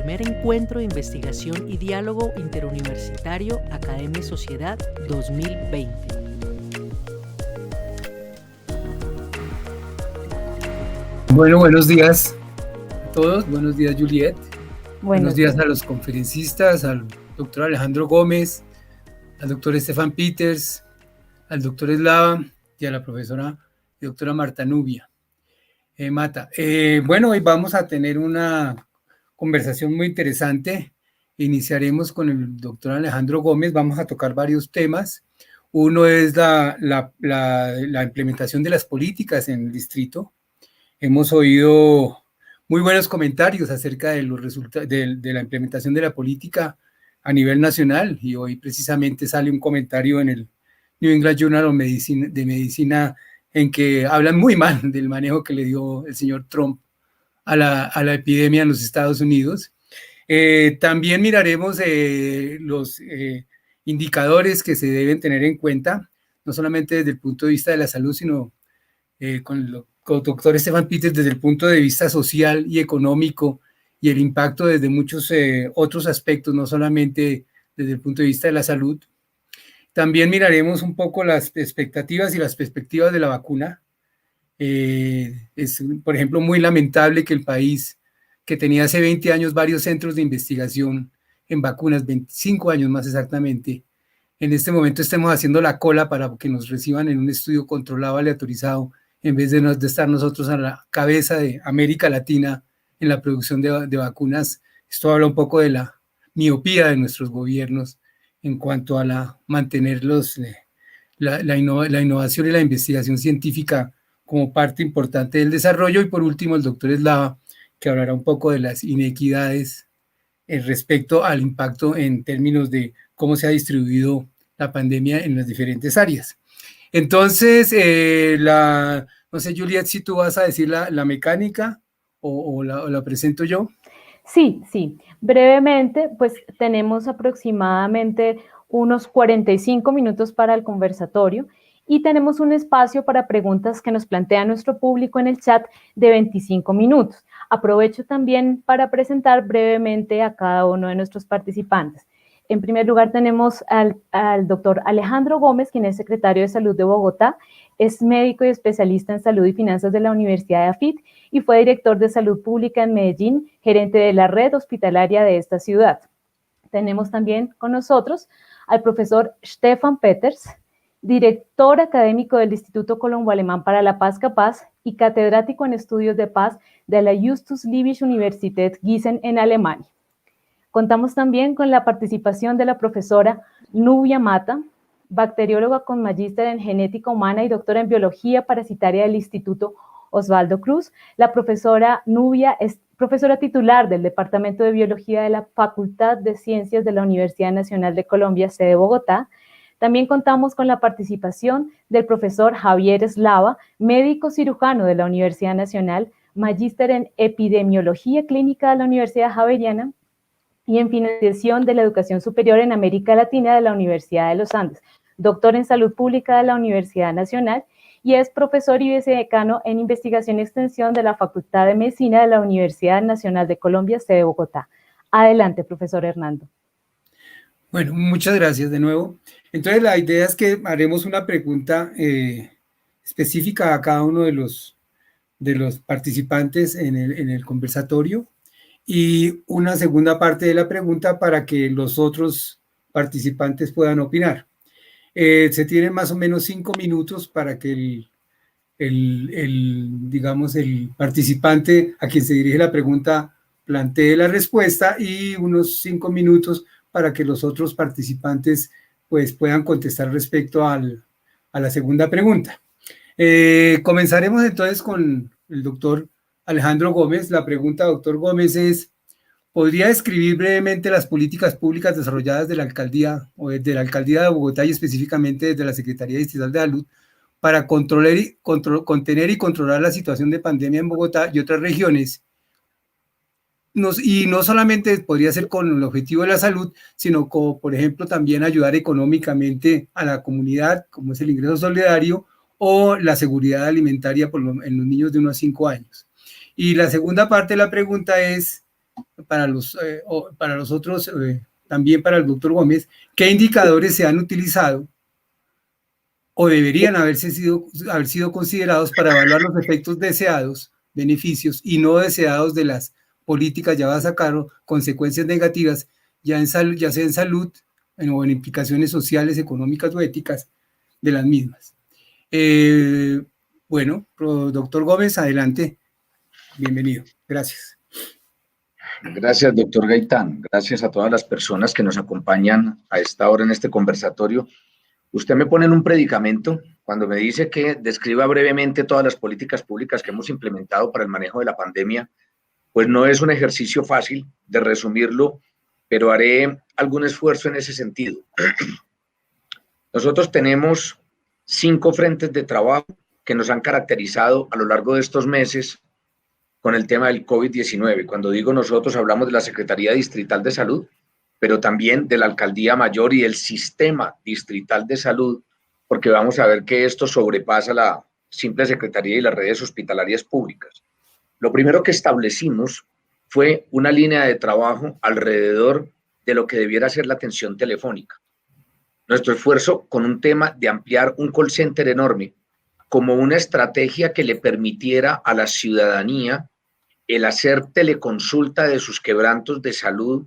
primer encuentro de investigación y diálogo interuniversitario Academia y Sociedad 2020. Bueno, buenos días a todos. Buenos días, Juliet. Buenos días a los conferencistas, al doctor Alejandro Gómez, al doctor Stefan Peters, al doctor Eslava y a la profesora y doctora Marta Nubia. Bueno, hoy vamos a tener una conversación muy interesante. Iniciaremos con el doctor Alejandro Gómez. Vamos a tocar varios temas. Uno es la implementación de las políticas en el distrito. Hemos oído muy buenos comentarios acerca de los resultados de la implementación de la política a nivel nacional, y hoy precisamente sale un comentario en el New England Journal of Medicina en que hablan muy mal del manejo que le dio el señor Trump a la epidemia en los Estados Unidos. También miraremos los indicadores que se deben tener en cuenta, no solamente desde el punto de vista de la salud, sino con el doctor Stefan Peters desde el punto de vista social y económico, y el impacto desde muchos otros aspectos, no solamente desde el punto de vista de la salud. También miraremos un poco las expectativas y las perspectivas de la vacuna. Es, por ejemplo, muy lamentable que el país, que tenía hace 20 años varios centros de investigación en vacunas, 25 años más exactamente, en este momento estemos haciendo la cola para que nos reciban en un estudio controlado, aleatorizado, en vez de estar nosotros a la cabeza de América Latina en la producción de vacunas. Esto habla un poco de la miopía de nuestros gobiernos en cuanto a mantener la innovación y la investigación científica como parte importante del desarrollo. Y por último, el doctor Eslava, que hablará un poco de las inequidades respecto al impacto en términos de cómo se ha distribuido la pandemia en las diferentes áreas. Entonces, no sé, Juliet, si tú vas a decir la mecánica o la presento yo. Sí. Brevemente, pues tenemos aproximadamente unos 45 minutos para el conversatorio y tenemos un espacio para preguntas que nos plantea nuestro público en el chat de 25 minutos. Aprovecho también para presentar brevemente a cada uno de nuestros participantes. En primer lugar tenemos al doctor Alejandro Gómez, quien es secretario de Salud de Bogotá, es médico y especialista en salud y finanzas de la Universidad de AFIT y fue director de salud pública en Medellín, gerente de la red hospitalaria de esta ciudad. Tenemos también con nosotros al profesor Stefan Peters, director académico del Instituto Colombo Alemán para la Paz Capaz y catedrático en estudios de paz de la Justus-Liebig-Universität Gießen en Alemania. Contamos también con la participación de la profesora Nubia Mata, bacterióloga con magíster en genética humana y doctora en biología parasitaria del Instituto Osvaldo Cruz. La profesora Nubia es profesora titular del Departamento de Biología de la Facultad de Ciencias de la Universidad Nacional de Colombia, sede Bogotá. También contamos con la participación del profesor Javier Eslava, médico cirujano de la Universidad Nacional, magíster en epidemiología clínica de la Universidad Javeriana y en financiación de la educación superior en América Latina de la Universidad de los Andes, doctor en salud pública de la Universidad Nacional y es profesor y vicedecano en investigación y extensión de la Facultad de Medicina de la Universidad Nacional de Colombia, sede Bogotá. Adelante, profesor Hernando. Bueno, muchas gracias de nuevo. Entonces, la idea es que haremos una pregunta específica a cada uno de los participantes en el conversatorio, y una segunda parte de la pregunta para que los otros participantes puedan opinar. Se tienen más o menos 5 minutos para que digamos, el participante a quien se dirige la pregunta plantee la respuesta, y unos 5 minutos para que los otros participantes pues puedan contestar respecto a la segunda pregunta. Comenzaremos entonces con el doctor Alejandro Gómez. La pregunta, doctor Gómez, es: ¿podría describir brevemente las políticas públicas desarrolladas de la alcaldía o desde la alcaldía de Bogotá y específicamente desde la Secretaría Distrital de Salud para contener y controlar la situación de pandemia en Bogotá y otras regiones? Y no solamente podría ser con el objetivo de la salud, sino como, por ejemplo, también ayudar económicamente a la comunidad, como es el ingreso solidario o la seguridad alimentaria en los niños de unos 5 años. Y la segunda parte de la pregunta es: para los otros, también para el doctor Gómez, ¿qué indicadores se han utilizado o deberían haber sido considerados para evaluar los efectos deseados, beneficios y no deseados de las políticas llevadas a cabo, consecuencias negativas, ya sea en salud o en implicaciones sociales, económicas o éticas de las mismas? Bueno, doctor Gómez, adelante. Bienvenido. Gracias. Gracias, doctor Gaitán. Gracias a todas las personas que nos acompañan a esta hora en este conversatorio. Usted me pone en un predicamento cuando me dice que describa brevemente todas las políticas públicas que hemos implementado para el manejo de la pandemia. Pues no es un ejercicio fácil de resumirlo, pero haré algún esfuerzo en ese sentido. Nosotros tenemos 5 frentes de trabajo que nos han caracterizado a lo largo de estos meses con el tema del COVID-19. Cuando digo nosotros, hablamos de la Secretaría Distrital de Salud, pero también de la Alcaldía Mayor y del Sistema Distrital de Salud, porque vamos a ver que esto sobrepasa la simple Secretaría y las redes hospitalarias públicas. Lo primero que establecimos fue una línea de trabajo alrededor de lo que debiera ser la atención telefónica. Nuestro esfuerzo con un tema de ampliar un call center enorme como una estrategia que le permitiera a la ciudadanía el hacer teleconsulta de sus quebrantos de salud,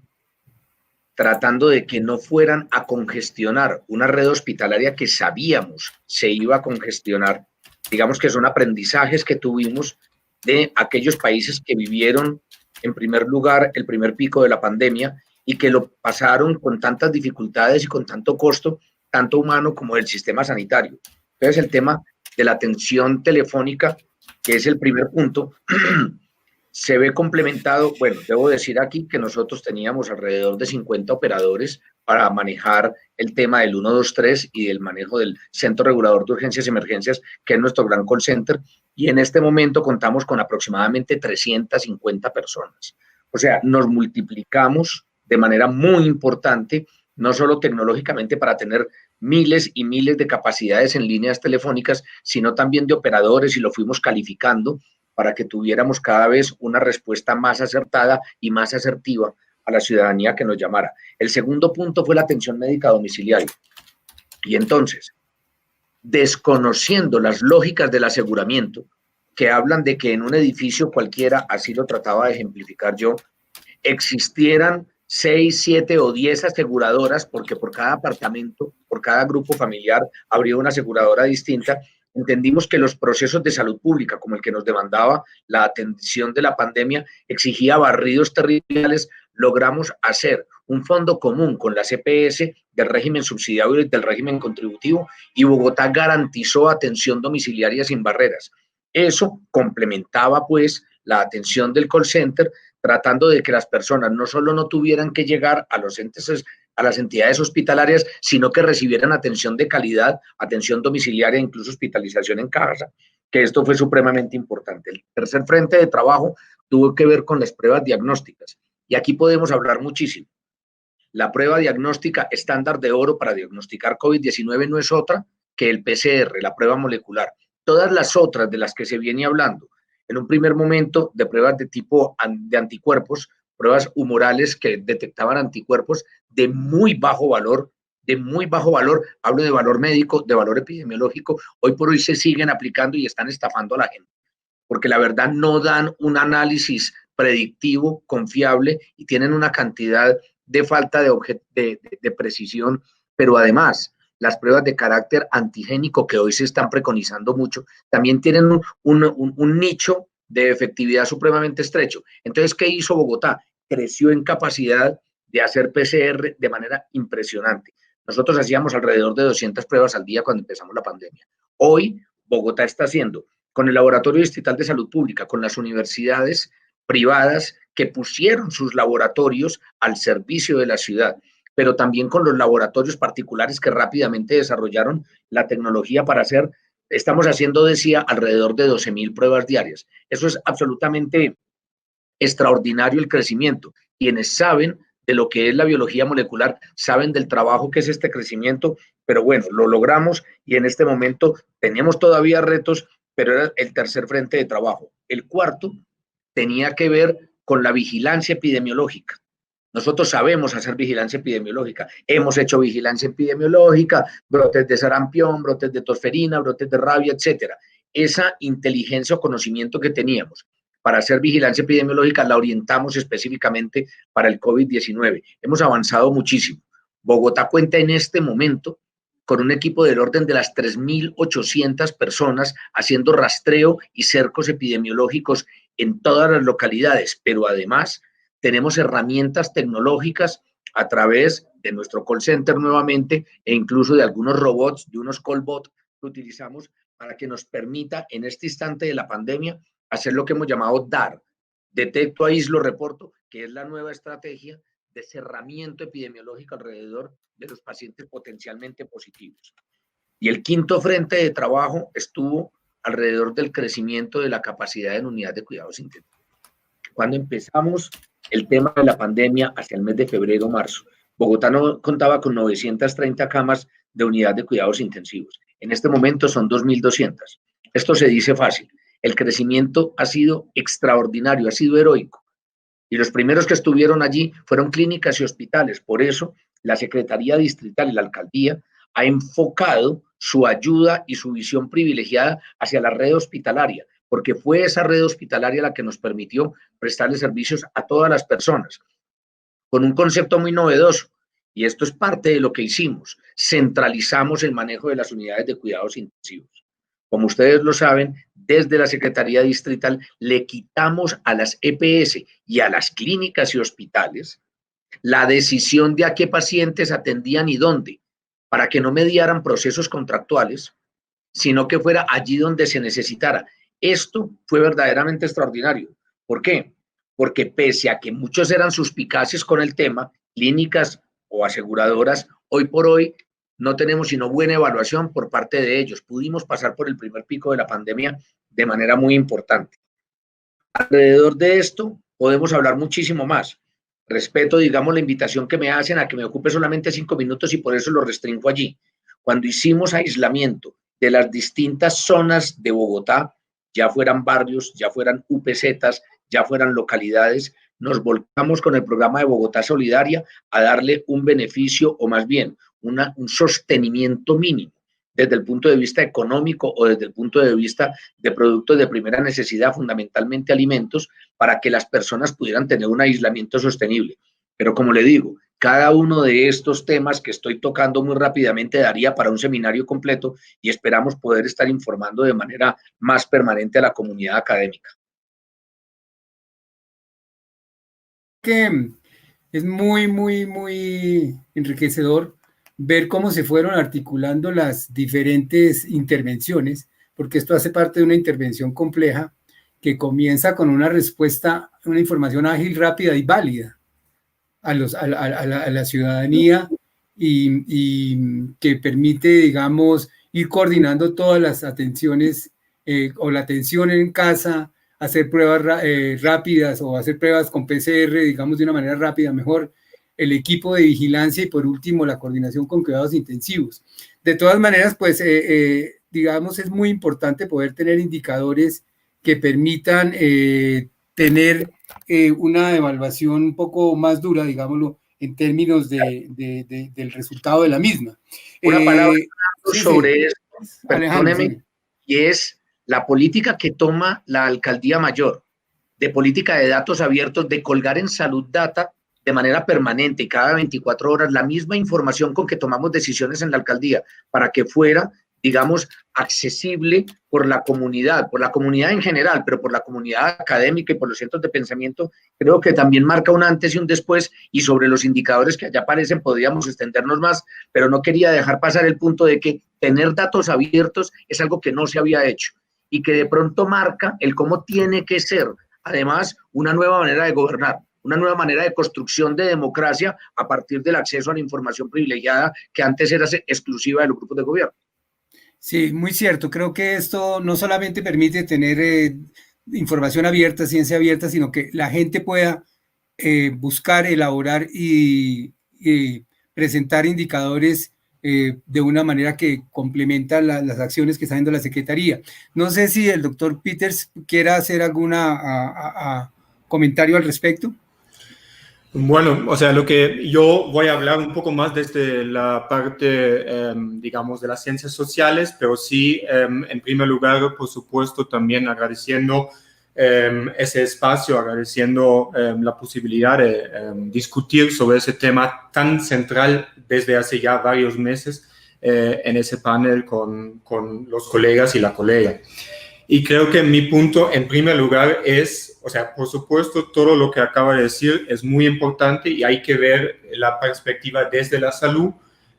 tratando de que no fueran a congestionar una red hospitalaria que sabíamos se iba a congestionar. Digamos que son aprendizajes que tuvimos de aquellos países que vivieron en primer lugar el primer pico de la pandemia y que lo pasaron con tantas dificultades y con tanto costo, tanto humano como del sistema sanitario. Entonces el tema de la atención telefónica, que es el primer punto, se ve complementado. Bueno, debo decir aquí que nosotros teníamos alrededor de 50 operadores para manejar el tema del 123 y del manejo del Centro Regulador de Urgencias y Emergencias, que es nuestro gran call center, y en este momento contamos con aproximadamente 350 personas. O sea, nos multiplicamos de manera muy importante, no solo tecnológicamente para tener miles y miles de capacidades en líneas telefónicas, sino también de operadores, y lo fuimos calificando para que tuviéramos cada vez una respuesta más acertada y más asertiva a la ciudadanía que nos llamara. El segundo punto fue la atención médica domiciliaria. Y entonces, desconociendo las lógicas del aseguramiento, que hablan de que en un edificio cualquiera, así lo trataba de ejemplificar yo, existieran 6, 7 o 10 aseguradoras, porque por cada apartamento, por cada grupo familiar, habría una aseguradora distinta. Entendimos que los procesos de salud pública, como el que nos demandaba la atención de la pandemia, exigía barridos territoriales. Logramos hacer un fondo común con la CPS del régimen subsidiario y del régimen contributivo, y Bogotá garantizó atención domiciliaria sin barreras. Eso complementaba pues la atención del call center, tratando de que las personas no solo no tuvieran que llegar a los entes, a las entidades hospitalarias, sino que recibieran atención de calidad, atención domiciliaria, incluso hospitalización en casa, que esto fue supremamente importante. El tercer frente de trabajo tuvo que ver con las pruebas diagnósticas, y aquí podemos hablar muchísimo. La prueba diagnóstica estándar de oro para diagnosticar COVID-19 no es otra que el PCR, la prueba molecular. Todas las otras de las que se viene hablando, en un primer momento de pruebas de tipo de anticuerpos, pruebas humorales que detectaban anticuerpos de muy bajo valor, hablo de valor médico, de valor epidemiológico, hoy por hoy se siguen aplicando y están estafando a la gente, porque la verdad no dan un análisis predictivo, confiable, y tienen una cantidad de falta de precisión, pero además las pruebas de carácter antigénico que hoy se están preconizando mucho, también tienen un nicho de efectividad supremamente estrecho. Entonces, ¿qué hizo Bogotá? Creció en capacidad de hacer PCR de manera impresionante. Nosotros hacíamos alrededor de 200 pruebas al día cuando empezamos la pandemia. Hoy, Bogotá está haciendo, con el Laboratorio Distrital de Salud Pública, con las universidades privadas que pusieron sus laboratorios al servicio de la ciudad, pero también con los laboratorios particulares que rápidamente desarrollaron la tecnología para hacer, estamos haciendo, decía, alrededor de 12.000 pruebas diarias. Eso es absolutamente extraordinario el crecimiento. Quienes saben de lo que es la biología molecular saben del trabajo que es este crecimiento, pero bueno, lo logramos, y en este momento tenemos todavía retos, pero era el tercer frente de trabajo. El cuarto tenía que ver con la vigilancia epidemiológica. Nosotros sabemos hacer vigilancia epidemiológica, hemos hecho vigilancia epidemiológica, brotes de sarampión, brotes de tosferina, brotes de rabia, etcétera. Esa inteligencia o conocimiento que teníamos para hacer vigilancia epidemiológica la orientamos específicamente para el COVID-19. Hemos avanzado muchísimo. Bogotá cuenta en este momento con un equipo del orden de las 3.800 personas haciendo rastreo y cercos epidemiológicos en todas las localidades, pero además tenemos herramientas tecnológicas a través de nuestro call center nuevamente e incluso de algunos robots, de unos callbots que utilizamos para que nos permita en este instante de la pandemia hacer lo que hemos llamado DAR, detecto, aíslo, reporto, que es la nueva estrategia de cerramiento epidemiológico alrededor de los pacientes potencialmente positivos. Y el quinto frente de trabajo estuvo alrededor del crecimiento de la capacidad en unidad de cuidados intensivos. Cuando empezamos el tema de la pandemia hacia el mes de febrero, marzo, Bogotá no contaba con 930 camas de unidad de cuidados intensivos. En este momento son 2.200. Esto se dice fácil. El crecimiento ha sido extraordinario, ha sido heroico. Y los primeros que estuvieron allí fueron clínicas y hospitales. Por eso, la Secretaría Distrital y la Alcaldía ha enfocado su ayuda y su visión privilegiada hacia la red hospitalaria, porque fue esa red hospitalaria la que nos permitió prestarle servicios a todas las personas, con un concepto muy novedoso, y esto es parte de lo que hicimos: centralizamos el manejo de las unidades de cuidados intensivos. Como ustedes lo saben, desde la Secretaría Distrital le quitamos a las EPS y a las clínicas y hospitales la decisión de a qué pacientes atendían y dónde, para que no mediaran procesos contractuales, sino que fuera allí donde se necesitara. Esto fue verdaderamente extraordinario. ¿Por qué? Porque pese a que muchos eran suspicaces con el tema, clínicas o aseguradoras, hoy por hoy no tenemos sino buena evaluación por parte de ellos. Pudimos pasar por el primer pico de la pandemia de manera muy importante. Alrededor de esto podemos hablar muchísimo más. Respeto, digamos, la invitación que me hacen a que me ocupe solamente 5 minutos y por eso lo restringo allí. Cuando hicimos aislamiento de las distintas zonas de Bogotá, ya fueran barrios, ya fueran UPZs, ya fueran localidades, nos volcamos con el programa de Bogotá Solidaria a darle un beneficio, o más bien un sostenimiento mínimo desde el punto de vista económico o desde el punto de vista de productos de primera necesidad, fundamentalmente alimentos, para que las personas pudieran tener un aislamiento sostenible. Pero como le digo, cada uno de estos temas que estoy tocando muy rápidamente daría para un seminario completo y esperamos poder estar informando de manera más permanente a la comunidad académica. Que es muy enriquecedor ver cómo se fueron articulando las diferentes intervenciones, porque esto hace parte de una intervención compleja que comienza con una respuesta, una información ágil, rápida y válida a la ciudadanía y que permite, digamos, ir coordinando todas las atenciones o la atención en casa, hacer pruebas rápidas o hacer pruebas con PCR, digamos, de una manera rápida, mejor, el equipo de vigilancia y por último la coordinación con cuidados intensivos. De todas maneras, pues, digamos, es muy importante poder tener indicadores que permitan tener una evaluación un poco más dura, digámoslo, en términos del resultado de la misma. Una palabra sobre eso, Alejandro, perdóneme, y es la política que toma la Alcaldía Mayor, de política de datos abiertos, de colgar en Salud Data de manera permanente y cada 24 horas la misma información con que tomamos decisiones en la alcaldía para que fuera, digamos, accesible por la comunidad en general, pero por la comunidad académica y por los centros de pensamiento, creo que también marca un antes y un después, y sobre los indicadores que allá aparecen podríamos extendernos más, pero no quería dejar pasar el punto de que tener datos abiertos es algo que no se había hecho y que de pronto marca el cómo tiene que ser, además, una nueva manera de gobernar, una nueva manera de construcción de democracia a partir del acceso a la información privilegiada que antes era exclusiva de los grupos de gobierno. Sí, muy cierto. Creo que esto no solamente permite tener información abierta, ciencia abierta, sino que la gente pueda buscar, elaborar y presentar indicadores de una manera que complementa las acciones que está haciendo la Secretaría. No sé si el doctor Peters quiera hacer alguna comentario al respecto? Bueno, o sea, lo que yo voy a hablar un poco más desde la parte, digamos, de las ciencias sociales, pero sí, en primer lugar, por supuesto, también agradeciendo ese espacio, agradeciendo la posibilidad de discutir sobre ese tema tan central desde hace ya varios meses en ese panel con los colegas y la colega. Y creo que mi punto, en primer lugar, es, o sea, por supuesto, todo lo que acaba de decir es muy importante y hay que ver la perspectiva desde la salud,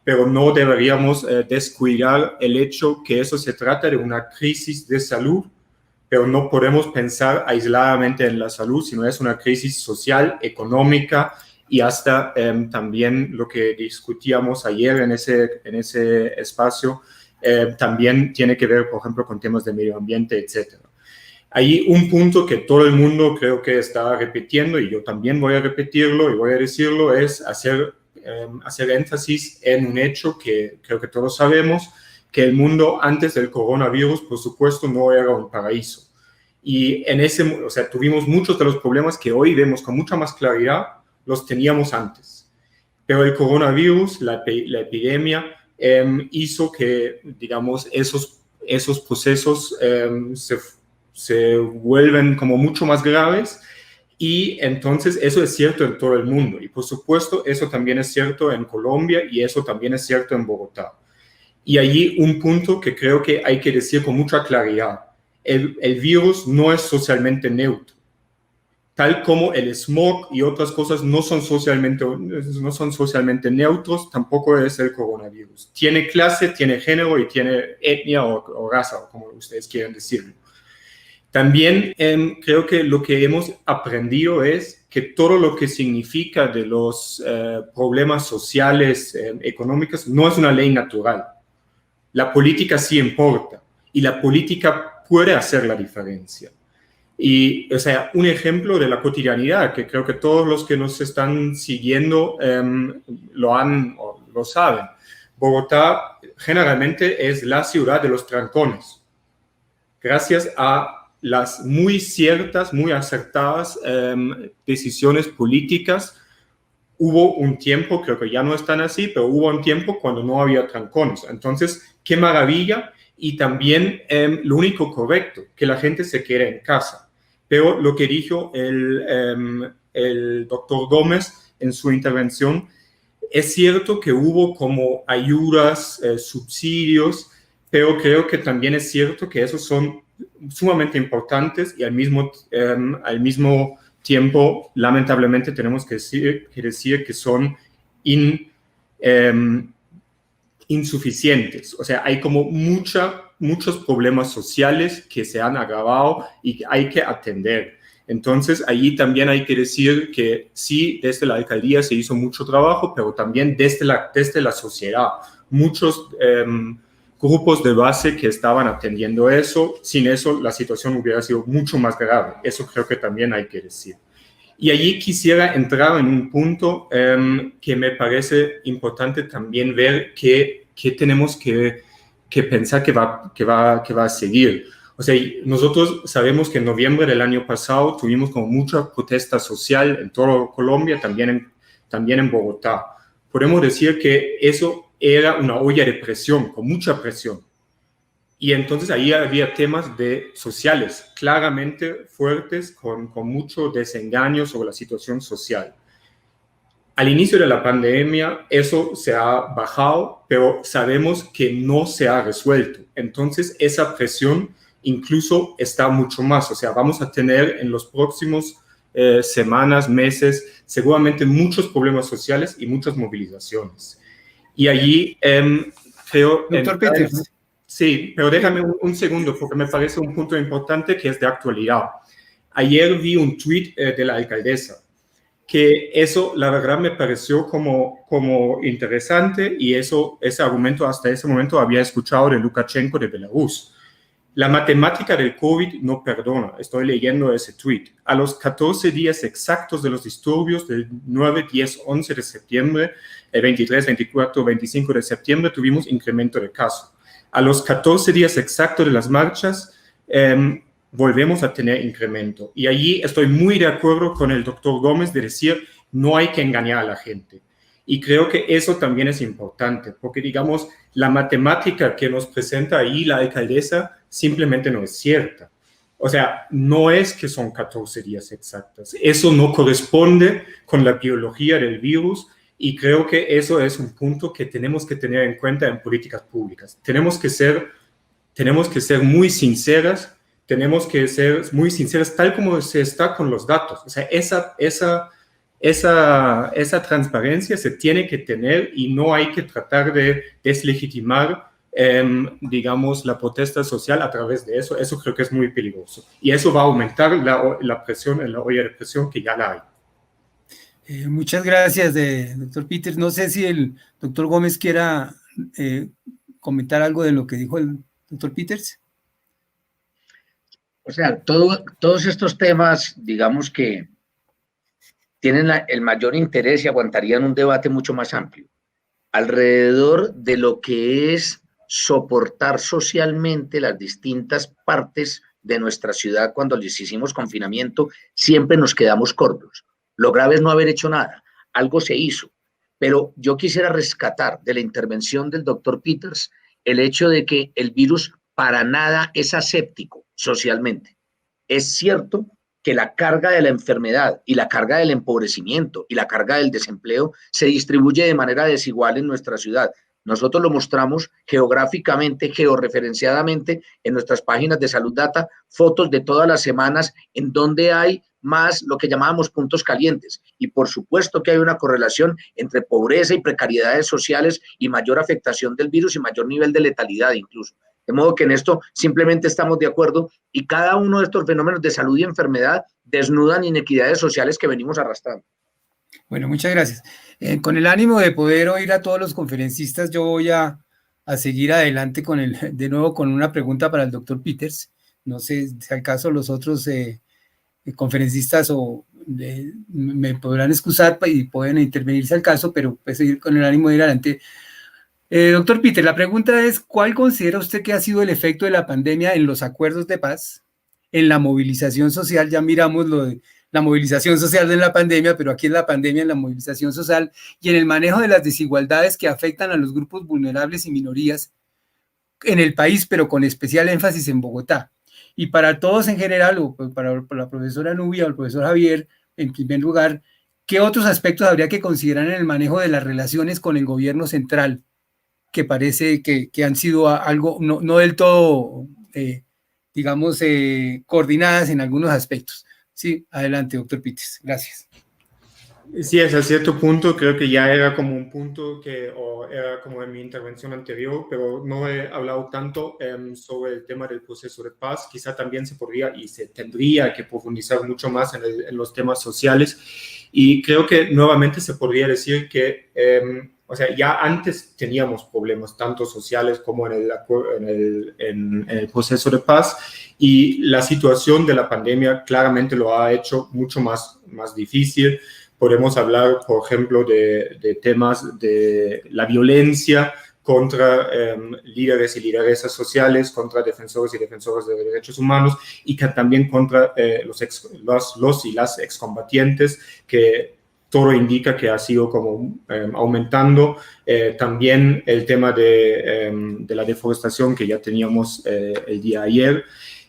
pero no deberíamos descuidar el hecho que eso se trata de una crisis de salud, pero no podemos pensar aisladamente en la salud, sino es una crisis social, económica y hasta también lo que discutíamos ayer en ese espacio, también tiene que ver, por ejemplo, con temas de medio ambiente, etc. Hay un punto que todo el mundo creo que está repitiendo, y yo también voy a repetirlo y voy a decirlo, es hacer énfasis en un hecho que creo que todos sabemos, que el mundo antes del coronavirus, por supuesto, no era un paraíso. Y o sea, tuvimos muchos de los problemas que hoy vemos con mucha más claridad, los teníamos antes. Pero el coronavirus, la epidemia, hizo que, digamos, esos procesos se vuelven como mucho más graves, y entonces eso es cierto en todo el mundo. Y por supuesto, eso también es cierto en Colombia y eso también es cierto en Bogotá. Y allí un punto que creo que hay que decir con mucha claridad. El virus no es socialmente neutro. Tal como el smog y otras cosas no son socialmente neutros, tampoco es el coronavirus. Tiene clase, tiene género y tiene etnia o raza, o como ustedes quieran decirlo. También creo que lo que hemos aprendido es que todo lo que significa de los problemas sociales, económicos, no es una ley natural. La política sí importa y la política puede hacer la diferencia. Y, o sea, un ejemplo de la cotidianidad, que creo que todos los que nos están siguiendo lo saben. Bogotá generalmente es la ciudad de los trancones. Gracias a las muy ciertas, muy acertadas decisiones políticas, hubo un tiempo, creo que ya no están así, pero hubo un tiempo cuando no había trancones. Entonces, qué maravilla. Y también lo único correcto, que la gente se quede en casa. Pero lo que dijo el doctor Gómez en su intervención, es cierto que hubo como ayudas, subsidios, pero creo que también es cierto que esos son sumamente importantes y al mismo tiempo, lamentablemente, tenemos que decir que son insuficientes. O sea, hay como muchos problemas sociales que se han agravado y que hay que atender. Entonces, allí también hay que decir que sí, desde la alcaldía se hizo mucho trabajo, pero también desde la sociedad. Muchos grupos de base que estaban atendiendo eso. Sin eso, la situación hubiera sido mucho más grave. Eso creo que también hay que decir. Y allí quisiera entrar en un punto que me parece importante también ver que tenemos que pensar que va a seguir. O sea, nosotros sabemos que en noviembre del año pasado tuvimos como mucha protesta social en toda Colombia, también en Bogotá. Podemos decir que eso era una olla de presión, con mucha presión. Y entonces ahí había temas sociales claramente fuertes, con mucho desengaño sobre la situación social. Al inicio de la pandemia eso se ha bajado, pero sabemos que no se ha resuelto. Entonces esa presión incluso está mucho más. O sea, vamos a tener en los próximos semanas, meses, seguramente muchos problemas sociales y muchas movilizaciones. Y allí creo... Doctor Peters. Sí, pero déjame un segundo, porque me parece un punto importante que es de actualidad. Ayer vi un tuit de la alcaldesa, que eso, la verdad, me pareció como interesante, y ese argumento hasta ese momento había escuchado de Lukashenko de Belarus. La matemática del COVID no perdona. Estoy leyendo ese tuit. A los 14 días exactos de los disturbios del 9, 10, 11 de septiembre, el 23, 24, 25 de septiembre, tuvimos incremento de casos. A los 14 días exactos de las marchas, volvemos a tener incremento. Y allí estoy muy de acuerdo con el doctor Gómez de decir, no hay que engañar a la gente. Y creo que eso también es importante, porque digamos, la matemática que nos presenta ahí la alcaldesa simplemente no es cierta. O sea, no es que son 14 días exactos. Eso no corresponde con la biología del virus y creo que eso es un punto que tenemos que tener en cuenta en políticas públicas. Tenemos que ser muy sinceras, tal como se está con los datos. O sea, esa transparencia se tiene que tener y no hay que tratar de deslegitimar, digamos, la protesta social a través de eso. Eso creo que es muy peligroso. Y eso va a aumentar la presión en la olla de presión que ya la hay. Muchas gracias, doctor Peters. No sé si el doctor Gómez quiera comentar algo de lo que dijo el doctor Peters. O sea, todos estos temas, digamos que tienen el mayor interés y aguantarían un debate mucho más amplio alrededor de lo que es soportar socialmente las distintas partes de nuestra ciudad. Cuando les hicimos confinamiento, siempre nos quedamos cortos. Lo grave es no haber hecho nada. Algo se hizo. Pero yo quisiera rescatar de la intervención del doctor Peters el hecho de que el virus para nada es aséptico socialmente. Es cierto que la carga de la enfermedad y la carga del empobrecimiento y la carga del desempleo se distribuye de manera desigual en nuestra ciudad. Nosotros lo mostramos geográficamente, georreferenciadamente en nuestras páginas de Salud Data, fotos de todas las semanas en donde hay más lo que llamábamos puntos calientes. Y por supuesto que hay una correlación entre pobreza y precariedades sociales y mayor afectación del virus y mayor nivel de letalidad incluso. De modo que en esto simplemente estamos de acuerdo y cada uno de estos fenómenos de salud y enfermedad desnudan inequidades sociales que venimos arrastrando. Bueno, muchas gracias. Con el ánimo de poder oír a todos los conferencistas, yo voy a seguir adelante de nuevo con una pregunta para el doctor Peters. No sé si al caso los otros conferencistas me podrán excusar y pueden intervenirse al caso, pero pues seguir con el ánimo de ir adelante. Doctor Peters, la pregunta es, ¿cuál considera usted que ha sido el efecto de la pandemia en los acuerdos de paz, en la movilización social? Ya miramos lo de la movilización social de la pandemia, pero aquí es la pandemia en la movilización social y en el manejo de las desigualdades que afectan a los grupos vulnerables y minorías en el país, pero con especial énfasis en Bogotá. Y para todos en general, o para la profesora Nubia o el profesor Javier, en primer lugar, ¿qué otros aspectos habría que considerar en el manejo de las relaciones con el gobierno central, que parece que han sido algo no del todo, digamos, coordinadas en algunos aspectos? Sí, adelante, doctor Peters. Gracias. Sí, hasta cierto punto creo que ya era como un punto o era como en mi intervención anterior, pero no he hablado tanto sobre el tema del proceso de paz. Quizá también se podría y se tendría que profundizar mucho más en los temas sociales. Y creo que nuevamente se podría decir que, o sea, ya antes teníamos problemas tanto sociales como en el proceso de paz, y la situación de la pandemia claramente lo ha hecho mucho más difícil. Podemos hablar, por ejemplo, de temas de la violencia contra líderes y lideresas sociales, contra defensores y defensoras de derechos humanos, y que también contra los y las excombatientes, que todo indica que ha sido como aumentando. También el tema de la deforestación que ya teníamos el día de ayer.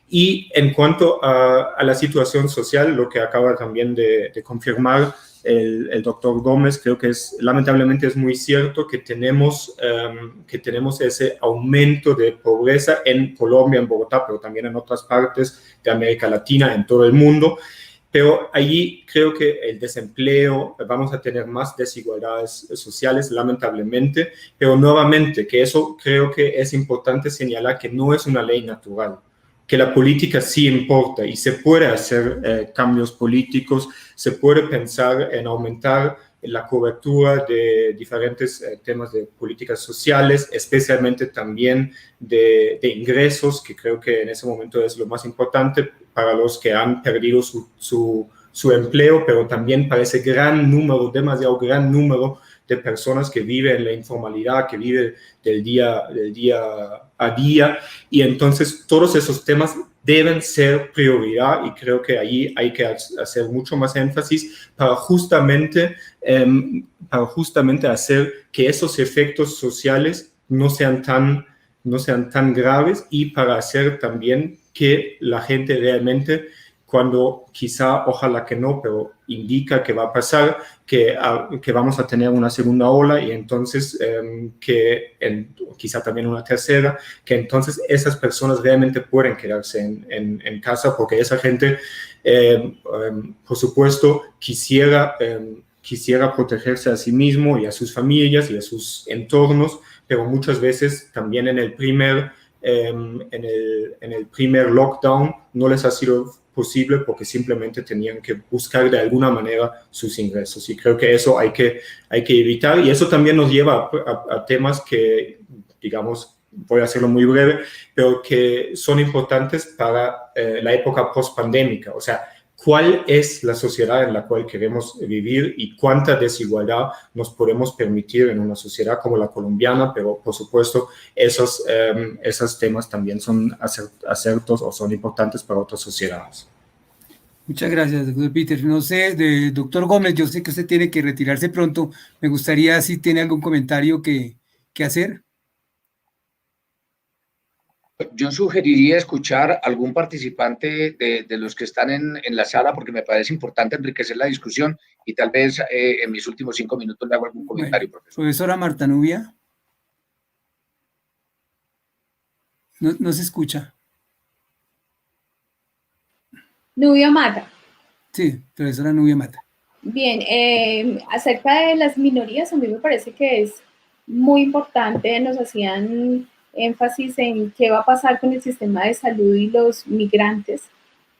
Y en cuanto a la situación social, lo que acaba también de confirmar el doctor Gómez, creo que lamentablemente es muy cierto que tenemos ese aumento de pobreza en Colombia, en Bogotá, pero también en otras partes de América Latina, en todo el mundo. Pero allí creo que el desempleo, vamos a tener más desigualdades sociales, lamentablemente, pero nuevamente, que eso creo que es importante señalar que no es una ley natural, que la política sí importa y se puede hacer cambios políticos, se puede pensar en aumentar la cobertura de diferentes temas de políticas sociales, especialmente también de ingresos, que creo que en ese momento es lo más importante para los que han perdido su empleo, pero también para ese demasiado gran número de personas que viven en la informalidad, que viven del día a día. Y entonces todos esos temas deben ser prioridad, y creo que ahí hay que hacer mucho más énfasis para justamente hacer que esos efectos sociales no sean tan graves, y para hacer también que la gente realmente, cuando quizá, ojalá que no, pero indica que va a pasar, que vamos a tener una segunda ola, y entonces quizá también una tercera, que entonces esas personas realmente pueden quedarse en casa, porque esa gente, por supuesto, quisiera protegerse a sí mismo y a sus familias y a sus entornos, pero muchas veces también en el primer lockdown no les ha sido posible, porque simplemente tenían que buscar de alguna manera sus ingresos, y creo que eso hay que evitar. Y eso también nos lleva a temas que, digamos, voy a hacerlo muy breve, pero que son importantes para la época post-pandémica. O sea, ¿cuál es la sociedad en la cual queremos vivir y cuánta desigualdad nos podemos permitir en una sociedad como la colombiana? Pero, por supuesto, esos temas también son acertos o son importantes para otras sociedades. Muchas gracias, doctor Peter. No sé, doctor Gómez, yo sé que usted tiene que retirarse pronto. Me gustaría si tiene algún comentario que hacer. Yo sugeriría escuchar a algún participante de los que están en la sala, porque me parece importante enriquecer la discusión, y tal vez en mis últimos 5 minutos le hago algún comentario, Bueno, profesor. profesora Marta Nubia. No se escucha. Nubia Mata. Sí, profesora Nubia Mata. Bien, acerca de las minorías, a mí me parece que es muy importante. Nos hacían énfasis en qué va a pasar con el sistema de salud y los migrantes.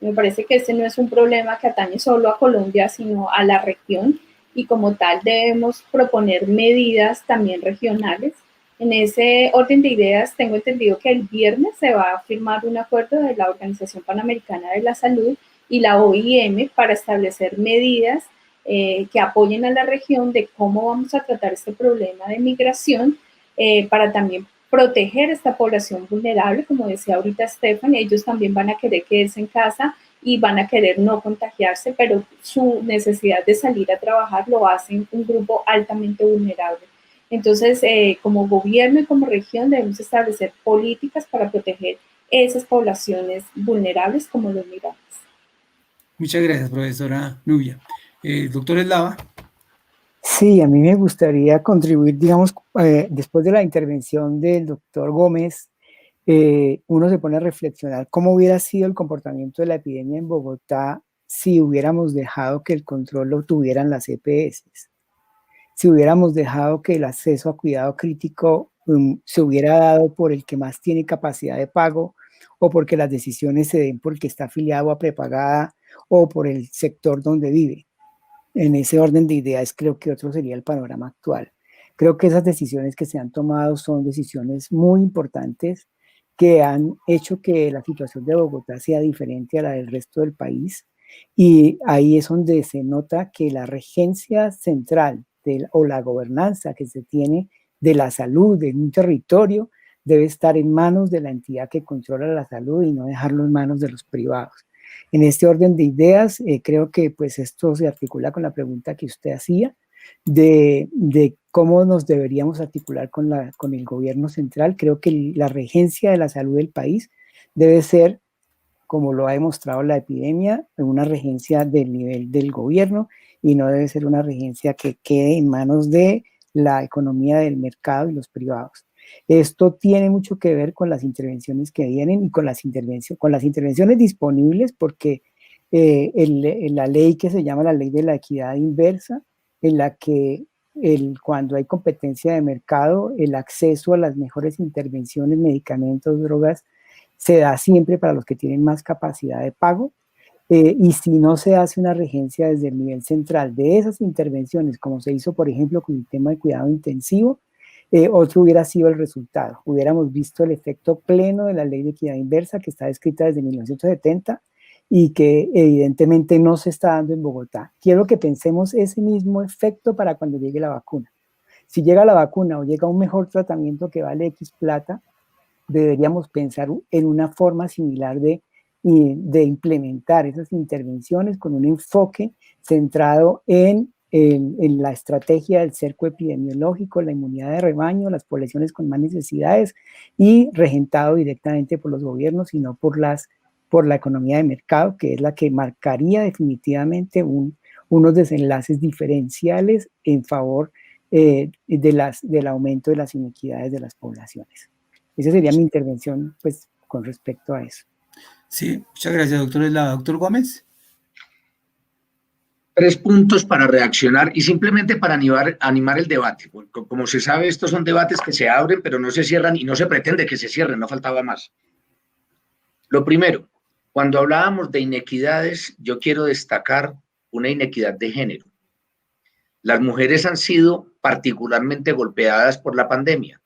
Me parece que este no es un problema que atañe solo a Colombia, sino a la región, y como tal debemos proponer medidas también regionales. En ese orden de ideas, tengo entendido que el viernes se va a firmar un acuerdo de la Organización Panamericana de la Salud y la OIM para establecer medidas que apoyen a la región de cómo vamos a tratar este problema de migración, para también proteger a esta población vulnerable. Como decía ahorita Stefan, ellos también van a querer quedarse en casa y van a querer no contagiarse, pero su necesidad de salir a trabajar lo hacen un grupo altamente vulnerable. Entonces, como gobierno y como región debemos establecer políticas para proteger esas poblaciones vulnerables como los migrantes. Muchas gracias, profesora Nubia. Doctor Eslava. Sí, a mí me gustaría contribuir, digamos, después de la intervención del doctor Gómez, uno se pone a reflexionar cómo hubiera sido el comportamiento de la epidemia en Bogotá si hubiéramos dejado que el control lo tuvieran las EPS, si hubiéramos dejado que el acceso a cuidado crítico se hubiera dado por el que más tiene capacidad de pago, o porque las decisiones se den por el que está afiliado a prepagada o por el sector donde vive. En ese orden de ideas, creo que otro sería el panorama actual. Creo que esas decisiones que se han tomado son decisiones muy importantes que han hecho que la situación de Bogotá sea diferente a la del resto del país, y ahí es donde se nota que la regencia central o la gobernanza que se tiene de la salud en un territorio debe estar en manos de la entidad que controla la salud y no dejarlo en manos de los privados. En este orden de ideas, creo que pues esto se articula con la pregunta que usted hacía de cómo nos deberíamos articular con el gobierno central. Creo que la regencia de la salud del país debe ser, como lo ha demostrado la epidemia, una regencia del nivel del gobierno, y no debe ser una regencia que quede en manos de la economía del mercado y los privados. Esto tiene mucho que ver con las intervenciones que vienen y con las intervenciones disponibles, porque la ley que se llama la ley de la equidad inversa, en la que cuando hay competencia de mercado, el acceso a las mejores intervenciones, medicamentos, drogas, se da siempre para los que tienen más capacidad de pago, y si no se hace una regencia desde el nivel central de esas intervenciones, como se hizo, por ejemplo, con el tema de cuidado intensivo, otro hubiera sido el resultado. Hubiéramos visto el efecto pleno de la ley de equidad inversa, que está escrita desde 1970 y que evidentemente no se está dando en Bogotá. Quiero que pensemos ese mismo efecto para cuando llegue la vacuna. Si llega la vacuna o llega un mejor tratamiento que vale X plata, deberíamos pensar en una forma similar de de implementar esas intervenciones con un enfoque centrado en la estrategia del cerco epidemiológico, la inmunidad de rebaño, las poblaciones con más necesidades y regentado directamente por los gobiernos y no por la economía de mercado, que es la que marcaría definitivamente unos desenlaces diferenciales en favor del aumento de las inequidades de las poblaciones. Esa sería mi intervención, pues, con respecto a eso. Sí, muchas gracias, doctor. ¿Doctor Gómez? 3 puntos para reaccionar y simplemente para animar el debate. Como se sabe, estos son debates que se abren, pero no se cierran y no se pretende que se cierren, no faltaba más. Lo primero, cuando hablábamos de inequidades, yo quiero destacar una inequidad de género. Las mujeres han sido particularmente golpeadas por la pandemia.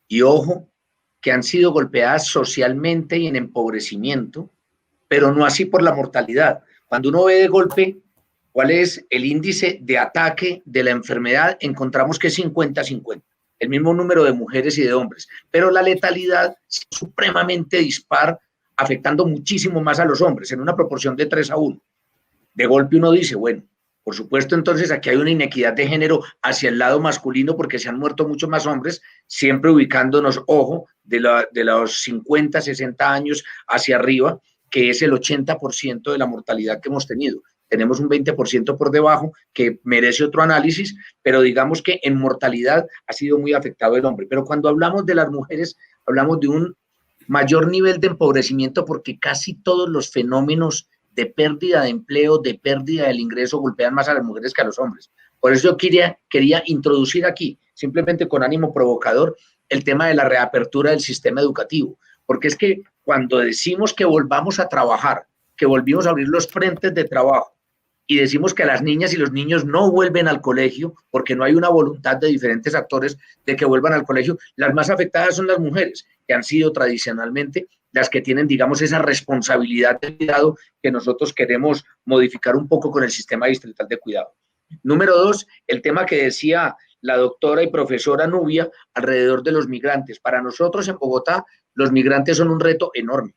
Y ojo, que han sido golpeadas socialmente y en empobrecimiento, pero no así por la mortalidad. Cuando uno ve de golpe cuál es el índice de ataque de la enfermedad, encontramos que es 50-50, el mismo número de mujeres y de hombres, pero la letalidad es supremamente dispar, afectando muchísimo más a los hombres, en una proporción de 3-1. De golpe uno dice, bueno, por supuesto, entonces aquí hay una inequidad de género hacia el lado masculino porque se han muerto mucho más hombres, siempre ubicándonos, ojo, de los 50, 60 años hacia arriba, que es el 80% de la mortalidad que hemos tenido. Tenemos un 20% por debajo que merece otro análisis, pero digamos que en mortalidad ha sido muy afectado el hombre. Pero cuando hablamos de las mujeres, hablamos de un mayor nivel de empobrecimiento porque casi todos los fenómenos de pérdida de empleo, de pérdida del ingreso, golpean más a las mujeres que a los hombres. Por eso yo quería introducir aquí, simplemente con ánimo provocador, el tema de la reapertura del sistema educativo. Porque es que cuando decimos que volvamos a trabajar, que volvimos a abrir los frentes de trabajo, y decimos que las niñas y los niños no vuelven al colegio porque no hay una voluntad de diferentes actores de que vuelvan al colegio, las más afectadas son las mujeres, que han sido tradicionalmente las que tienen, digamos, esa responsabilidad de cuidado que nosotros queremos modificar un poco con el sistema distrital de cuidado. Número 2, el tema que decía la doctora y profesora Nubia alrededor de los migrantes. Para nosotros en Bogotá, los migrantes son un reto enorme.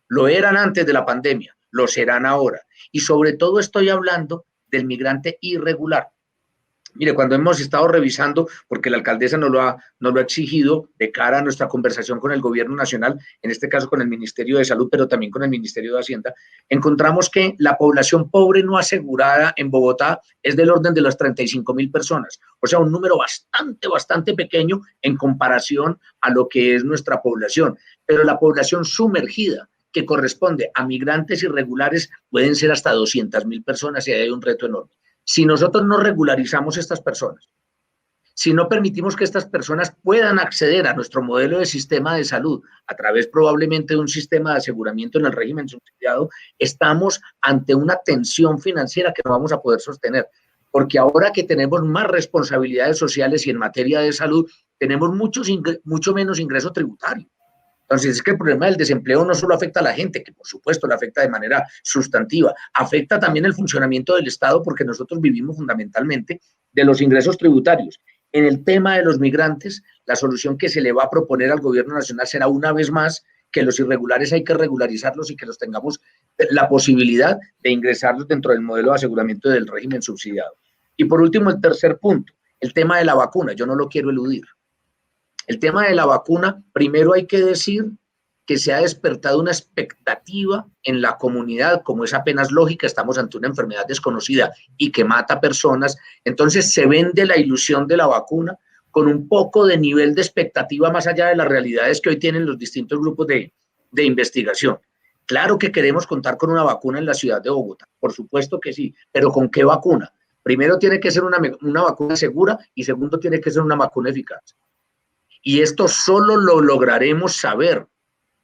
Lo eran antes de la pandemia, lo serán ahora. Y sobre todo estoy hablando del migrante irregular. Mire, cuando hemos estado revisando, porque la alcaldesa nos lo ha exigido de cara a nuestra conversación con el gobierno nacional, en este caso con el Ministerio de Salud, pero también con el Ministerio de Hacienda, encontramos que la población pobre no asegurada en Bogotá es del orden de las 35.000 personas. O sea, un número bastante pequeño en comparación a lo que es nuestra población. Pero la población sumergida, que corresponde a migrantes irregulares, pueden ser hasta 200.000 personas y hay un reto enorme. Si nosotros no regularizamos estas personas, si no permitimos que estas personas puedan acceder a nuestro modelo de sistema de salud a través probablemente de un sistema de aseguramiento en el régimen subsidiado, estamos ante una tensión financiera que no vamos a poder sostener. Porque ahora que tenemos más responsabilidades sociales y en materia de salud, tenemos mucho menos ingreso tributario. Entonces, es que el problema del desempleo no solo afecta a la gente, que por supuesto le afecta de manera sustantiva, afecta también el funcionamiento del Estado porque nosotros vivimos fundamentalmente de los ingresos tributarios. En el tema de los migrantes, la solución que se le va a proponer al gobierno nacional será una vez más que los irregulares hay que regularizarlos y que los tengamos la posibilidad de ingresarlos dentro del modelo de aseguramiento del régimen subsidiado. Y por último, el tercer punto, el tema de la vacuna, yo no lo quiero eludir. El tema de la vacuna, primero hay que decir que se ha despertado una expectativa en la comunidad, como es apenas lógica, estamos ante una enfermedad desconocida y que mata personas, entonces se vende la ilusión de la vacuna con un poco de nivel de expectativa más allá de las realidades que hoy tienen los distintos grupos de investigación. Claro que queremos contar con una vacuna en la ciudad de Bogotá, por supuesto que sí, pero ¿con qué vacuna? Primero tiene que ser una vacuna segura y segundo tiene que ser una vacuna eficaz. Y esto solo lo lograremos saber,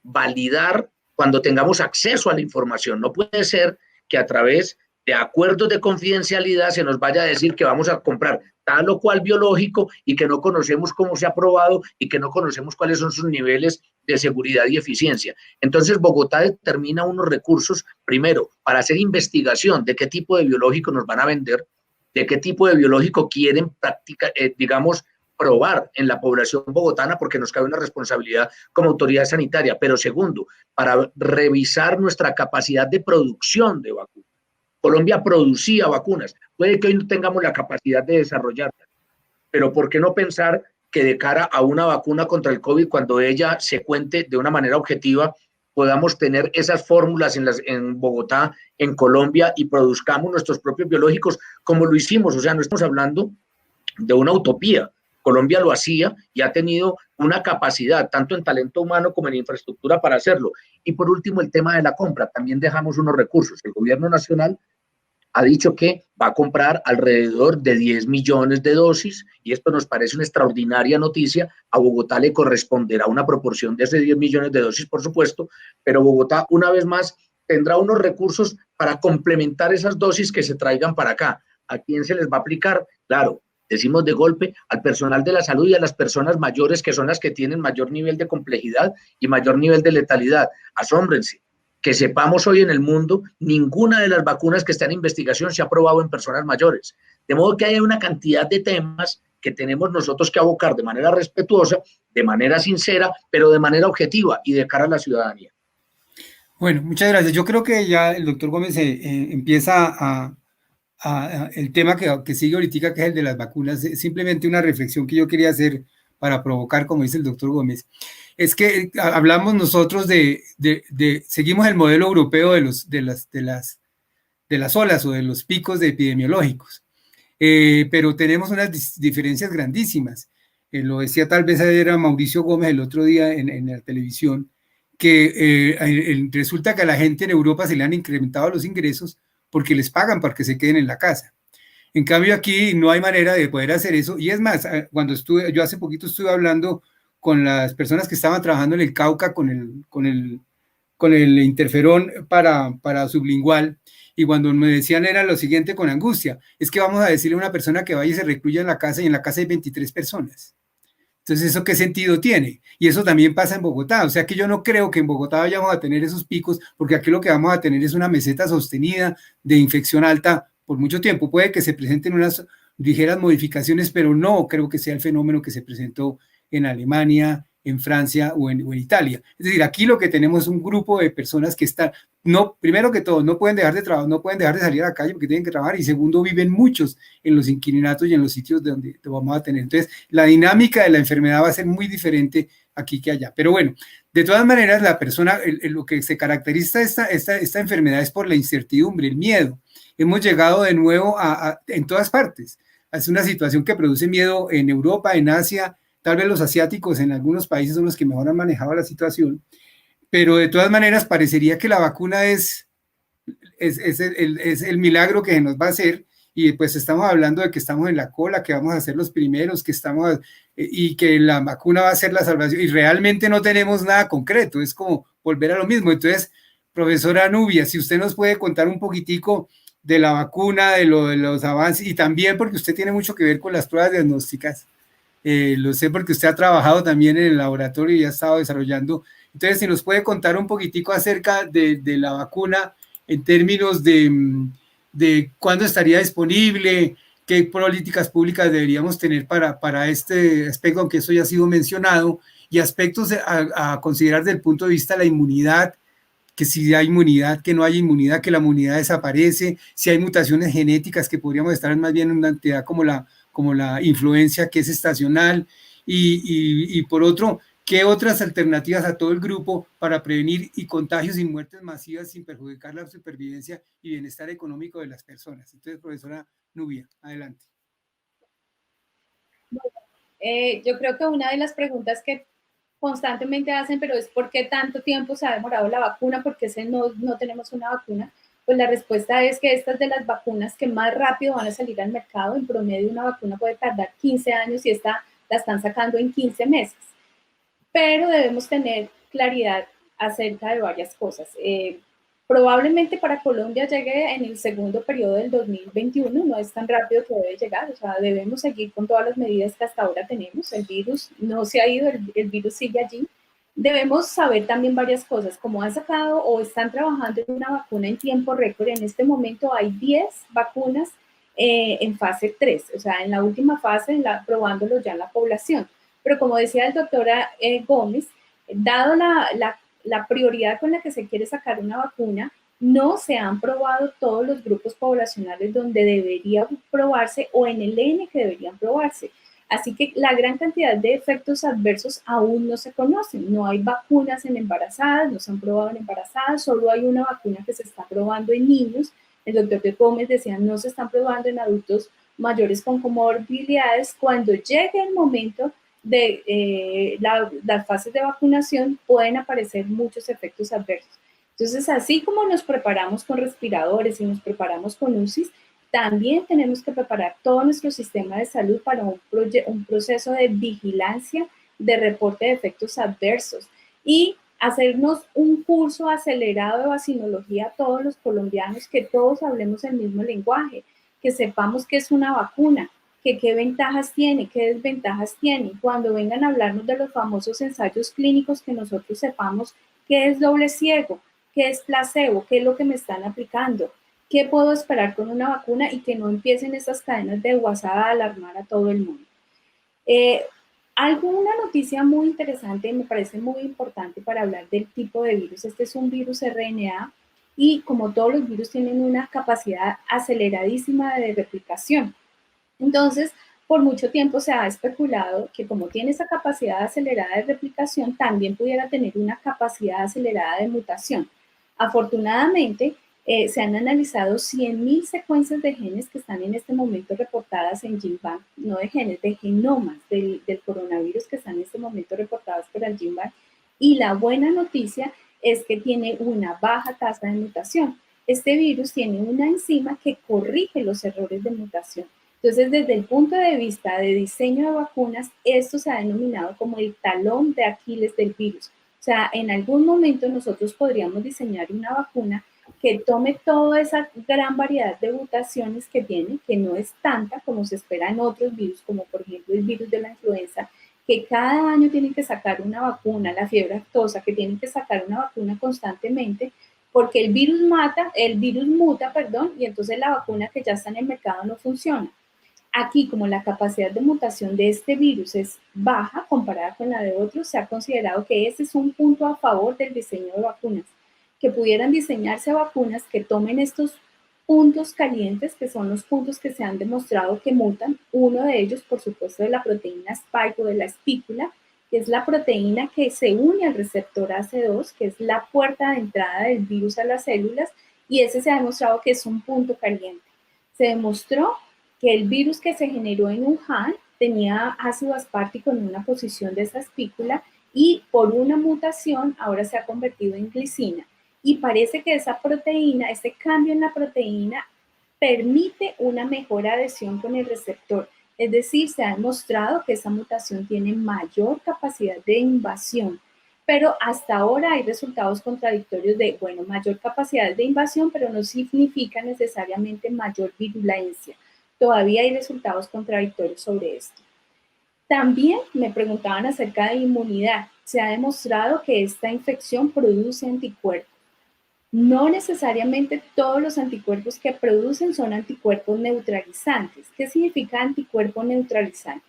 validar cuando tengamos acceso a la información. No puede ser que a través de acuerdos de confidencialidad se nos vaya a decir que vamos a comprar tal o cual biológico y que no conocemos cómo se ha probado y que no conocemos cuáles son sus niveles de seguridad y eficiencia. Entonces, Bogotá determina unos recursos, primero, para hacer investigación de qué tipo de biológico nos van a vender, de qué tipo de biológico quieren probar en la población bogotana, porque nos cabe una responsabilidad como autoridad sanitaria, pero segundo, para revisar nuestra capacidad de producción de vacunas. Colombia producía vacunas, puede que hoy no tengamos la capacidad de desarrollarlas, pero ¿por qué no pensar que de cara a una vacuna contra el COVID, cuando ella se cuente de una manera objetiva, podamos tener esas fórmulas en Bogotá, en Colombia, y produzcamos nuestros propios biológicos como lo hicimos? O sea, no estamos hablando de una utopía. Colombia lo hacía y ha tenido una capacidad, tanto en talento humano como en infraestructura para hacerlo. Y por último, el tema de la compra. También dejamos unos recursos. El gobierno nacional ha dicho que va a comprar alrededor de 10 millones de dosis, y esto nos parece una extraordinaria noticia. A Bogotá le corresponderá una proporción de esos 10 millones de dosis, por supuesto, pero Bogotá, una vez más, tendrá unos recursos para complementar esas dosis que se traigan para acá. ¿A quién se les va a aplicar? Claro, decimos de golpe, al personal de la salud y a las personas mayores, que son las que tienen mayor nivel de complejidad y mayor nivel de letalidad. Asómbrense. Que sepamos hoy en el mundo, ninguna de las vacunas que están en investigación se ha probado en personas mayores. De modo que hay una cantidad de temas que tenemos nosotros que abocar de manera respetuosa, de manera sincera, pero de manera objetiva y de cara a la ciudadanía. Bueno, muchas gracias. Yo creo que ya el doctor Gómez empieza el tema que sigue ahorita, que es el de las vacunas. Simplemente una reflexión que yo quería hacer para provocar, como dice el doctor Gómez. Es que hablamos nosotros seguimos el modelo europeo de las olas o de los picos de epidemiológicos, pero tenemos unas diferencias grandísimas. Lo decía tal vez era Mauricio Gómez el otro día en la televisión, que resulta que a la gente en Europa se le han incrementado los ingresos porque les pagan para que se queden en la casa. En cambio aquí no hay manera de poder hacer eso, y es más, yo hace poquito estuve hablando con las personas que estaban trabajando en el Cauca con el interferón para sublingual, y cuando me decían era lo siguiente con angustia, es que vamos a decirle a una persona que vaya y se recluya en la casa, y en la casa hay 23 personas. Entonces, ¿eso qué sentido tiene? Y eso también pasa en Bogotá. O sea que yo no creo que en Bogotá vayamos a tener esos picos, porque aquí lo que vamos a tener es una meseta sostenida de infección alta por mucho tiempo. Puede que se presenten unas ligeras modificaciones, pero no creo que sea el fenómeno que se presentó en Alemania, en Francia o en Italia. Es decir, aquí lo que tenemos es un grupo de personas que están, primero que todo, no pueden dejar de trabajar, no pueden dejar de salir a la calle porque tienen que trabajar, y segundo, viven muchos en los inquilinatos y en los sitios donde vamos a tener. Entonces, la dinámica de la enfermedad va a ser muy diferente aquí que allá. Pero bueno, de todas maneras, la persona, lo que se caracteriza esta enfermedad es por la incertidumbre, el miedo. Hemos llegado de nuevo en todas partes. Es una situación que produce miedo en Europa, en Asia. Tal vez los asiáticos en algunos países son los que mejor han manejado la situación, pero de todas maneras parecería que la vacuna es el milagro que nos va a hacer, y pues estamos hablando de que estamos en la cola, que vamos a ser los primeros, que estamos, y que la vacuna va a ser la salvación, y realmente no tenemos nada concreto, es como volver a lo mismo. Entonces, profesora Nubia, si usted nos puede contar un poquitico de la vacuna, de los avances, y también porque usted tiene mucho que ver con las pruebas diagnósticas. Lo sé porque usted ha trabajado también en el laboratorio y ha estado desarrollando. Entonces, si nos puede contar un poquitico acerca de la vacuna en términos de cuándo estaría disponible, qué políticas públicas deberíamos tener para este aspecto, aunque eso ya ha sido mencionado, y aspectos a considerar desde el punto de vista de la inmunidad, que si hay inmunidad, que no hay inmunidad, que la inmunidad desaparece, si hay mutaciones genéticas que podríamos estar más bien en una entidad como la influencia, que es estacional, y por otro, ¿qué otras alternativas a todo el grupo para prevenir y contagios y muertes masivas sin perjudicar la supervivencia y bienestar económico de las personas? Entonces, profesora Nubia, adelante. Yo creo que una de las preguntas que constantemente hacen, pero es ¿por qué tanto tiempo se ha demorado la vacuna? ¿Por qué no tenemos una vacuna? Pues la respuesta es que esta es de las vacunas que más rápido van a salir al mercado. En promedio, una vacuna puede tardar 15 años y esta la están sacando en 15 meses. Pero debemos tener claridad acerca de varias cosas. Probablemente para Colombia llegue en el segundo periodo del 2021, no es tan rápido que debe llegar, o sea, debemos seguir con todas las medidas que hasta ahora tenemos. El virus no se ha ido, el virus sigue allí. Debemos saber también varias cosas, como han sacado o están trabajando en una vacuna en tiempo récord. En este momento hay 10 vacunas en fase 3, o sea, en la última fase, probándolo ya en la población. Pero como decía el doctor Gómez, dado la prioridad con la que se quiere sacar una vacuna, no se han probado todos los grupos poblacionales donde debería probarse o en el N que deberían probarse. Así que la gran cantidad de efectos adversos aún no se conocen. No hay vacunas en embarazadas, no se han probado en embarazadas, solo hay una vacuna que se está probando en niños. El doctor Gómez decía, no se están probando en adultos mayores con comorbilidades. Cuando llegue el momento de las fases de vacunación, pueden aparecer muchos efectos adversos. Entonces, así como nos preparamos con respiradores y nos preparamos con UCIs, también tenemos que preparar todo nuestro sistema de salud para un proceso de vigilancia, de reporte de efectos adversos y hacernos un curso acelerado de vaccinología a todos los colombianos, que todos hablemos el mismo lenguaje, que sepamos qué es una vacuna, que qué ventajas tiene, qué desventajas tiene. Cuando vengan a hablarnos de los famosos ensayos clínicos, que nosotros sepamos qué es doble ciego, qué es placebo, qué es lo que me están aplicando, qué puedo esperar con una vacuna y que no empiecen esas cadenas de WhatsApp a alarmar a todo el mundo. Una noticia muy interesante y me parece muy importante para hablar del tipo de virus. Este es un virus RNA y como todos los virus tienen una capacidad aceleradísima de replicación. Entonces, por mucho tiempo se ha especulado que como tiene esa capacidad acelerada de replicación, también pudiera tener una capacidad acelerada de mutación. Afortunadamente, se han analizado 100.000 secuencias de genes que están en este momento reportadas en GenBank, no de genes, de genomas del coronavirus que están en este momento reportadas por el GenBank. Y la buena noticia es que tiene una baja tasa de mutación. Este virus tiene una enzima que corrige los errores de mutación. Entonces, desde el punto de vista de diseño de vacunas, esto se ha denominado como el talón de Aquiles del virus. O sea, en algún momento nosotros podríamos diseñar una vacuna que tome toda esa gran variedad de mutaciones que tiene, que no es tanta como se espera en otros virus, como por ejemplo el virus de la influenza, que cada año tienen que sacar una vacuna, la fiebre aftosa, que tienen que sacar una vacuna constantemente, porque el virus muta, y entonces la vacuna que ya está en el mercado no funciona. Aquí, como la capacidad de mutación de este virus es baja comparada con la de otros, se ha considerado que ese es un punto a favor del diseño de vacunas, que pudieran diseñarse vacunas que tomen estos puntos calientes, que son los puntos que se han demostrado que mutan. Uno de ellos, por supuesto, de la proteína spike o de la espícula, que es la proteína que se une al receptor AC2, que es la puerta de entrada del virus a las células, y ese se ha demostrado que es un punto caliente. Se demostró que el virus que se generó en Wuhan tenía ácido aspartico en una posición de esa espícula y por una mutación ahora se ha convertido en glicina. Y parece que esa proteína, ese cambio en la proteína permite una mejor adhesión con el receptor. Es decir, se ha demostrado que esa mutación tiene mayor capacidad de invasión. Pero hasta ahora hay resultados contradictorios de, bueno, mayor capacidad de invasión, pero no significa necesariamente mayor virulencia. Todavía hay resultados contradictorios sobre esto. También me preguntaban acerca de inmunidad. Se ha demostrado que esta infección produce anticuerpos. No necesariamente todos los anticuerpos que producen son anticuerpos neutralizantes. ¿Qué significa anticuerpo neutralizante?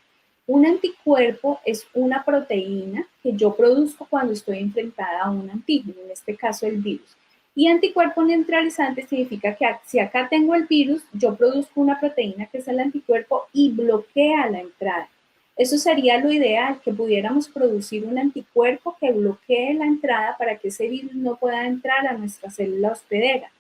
Un anticuerpo es una proteína que yo produzco cuando estoy enfrentada a un antígeno, en este caso el virus. Y anticuerpo neutralizante significa que si acá tengo el virus, yo produzco una proteína que es el anticuerpo y bloquea la entrada. Eso sería lo ideal, que pudiéramos producir un anticuerpo que bloquee la entrada para que ese virus no pueda entrar a nuestra célula hospedera.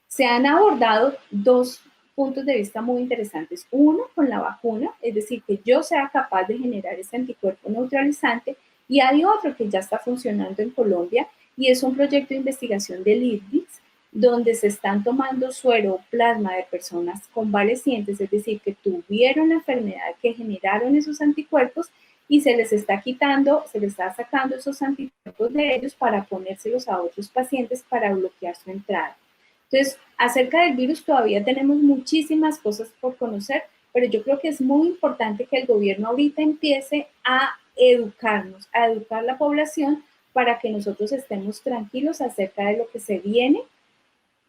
Se han abordado dos puntos de vista muy interesantes. Uno, con la vacuna, es decir, que yo sea capaz de generar ese anticuerpo neutralizante, y hay otro que ya está funcionando en Colombia, y es un proyecto de investigación del IRDIX, donde se están tomando suero o plasma de personas convalecientes, es decir, que tuvieron la enfermedad, que generaron esos anticuerpos, y se les está quitando, se les está sacando esos anticuerpos de ellos para ponérselos a otros pacientes para bloquear su entrada. Entonces, acerca del virus todavía tenemos muchísimas cosas por conocer, pero yo creo que es muy importante que el gobierno ahorita empiece a educarnos, a educar a la población para que nosotros estemos tranquilos acerca de lo que se viene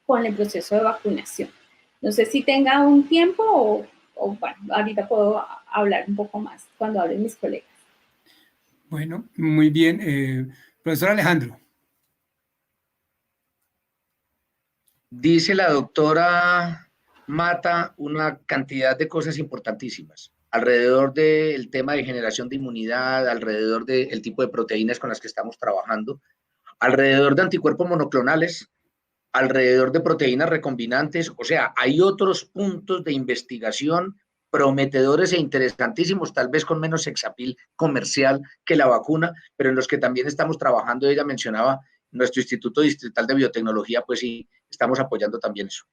con el proceso de vacunación. No sé si tenga un tiempo o bueno, ahorita puedo hablar un poco más cuando hablen mis colegas. Bueno, muy bien. Profesor Alejandro. Dice la doctora Mata una cantidad de cosas importantísimas alrededor del tema de generación de inmunidad, alrededor del tipo de proteínas con las que estamos trabajando, alrededor de anticuerpos monoclonales, alrededor de proteínas recombinantes. O sea, hay otros puntos de investigación prometedores e interesantísimos, tal vez con menos sexapil comercial que la vacuna, pero en los que también estamos trabajando. Ella mencionaba nuestro Instituto Distrital de Biotecnología, pues sí, estamos apoyando también eso.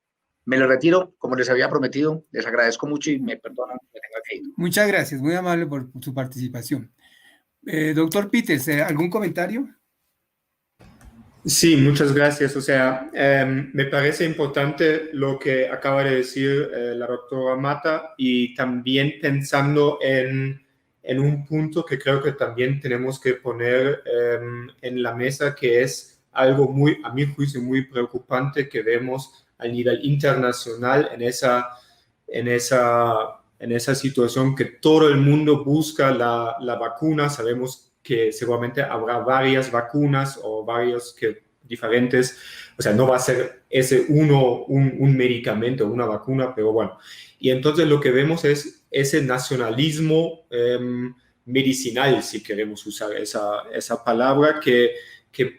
Me lo retiro, como les había prometido, les agradezco mucho y me perdonan que me tenga que ir. Muchas gracias, muy amable por su participación. Doctor Peters, ¿algún comentario? Sí, muchas gracias. O sea, me parece importante lo que acaba de decir la doctora Mata, y también pensando en un punto que creo que también tenemos que poner en la mesa, que es algo muy, a mi juicio, muy preocupante que vemos a nivel internacional en esa situación que todo el mundo busca la vacuna. Sabemos que seguramente habrá varias vacunas o varios diferentes, o sea, no va a ser ese un medicamento, una vacuna, pero bueno. Y entonces lo que vemos es ese nacionalismo medicinal, si queremos usar esa palabra, que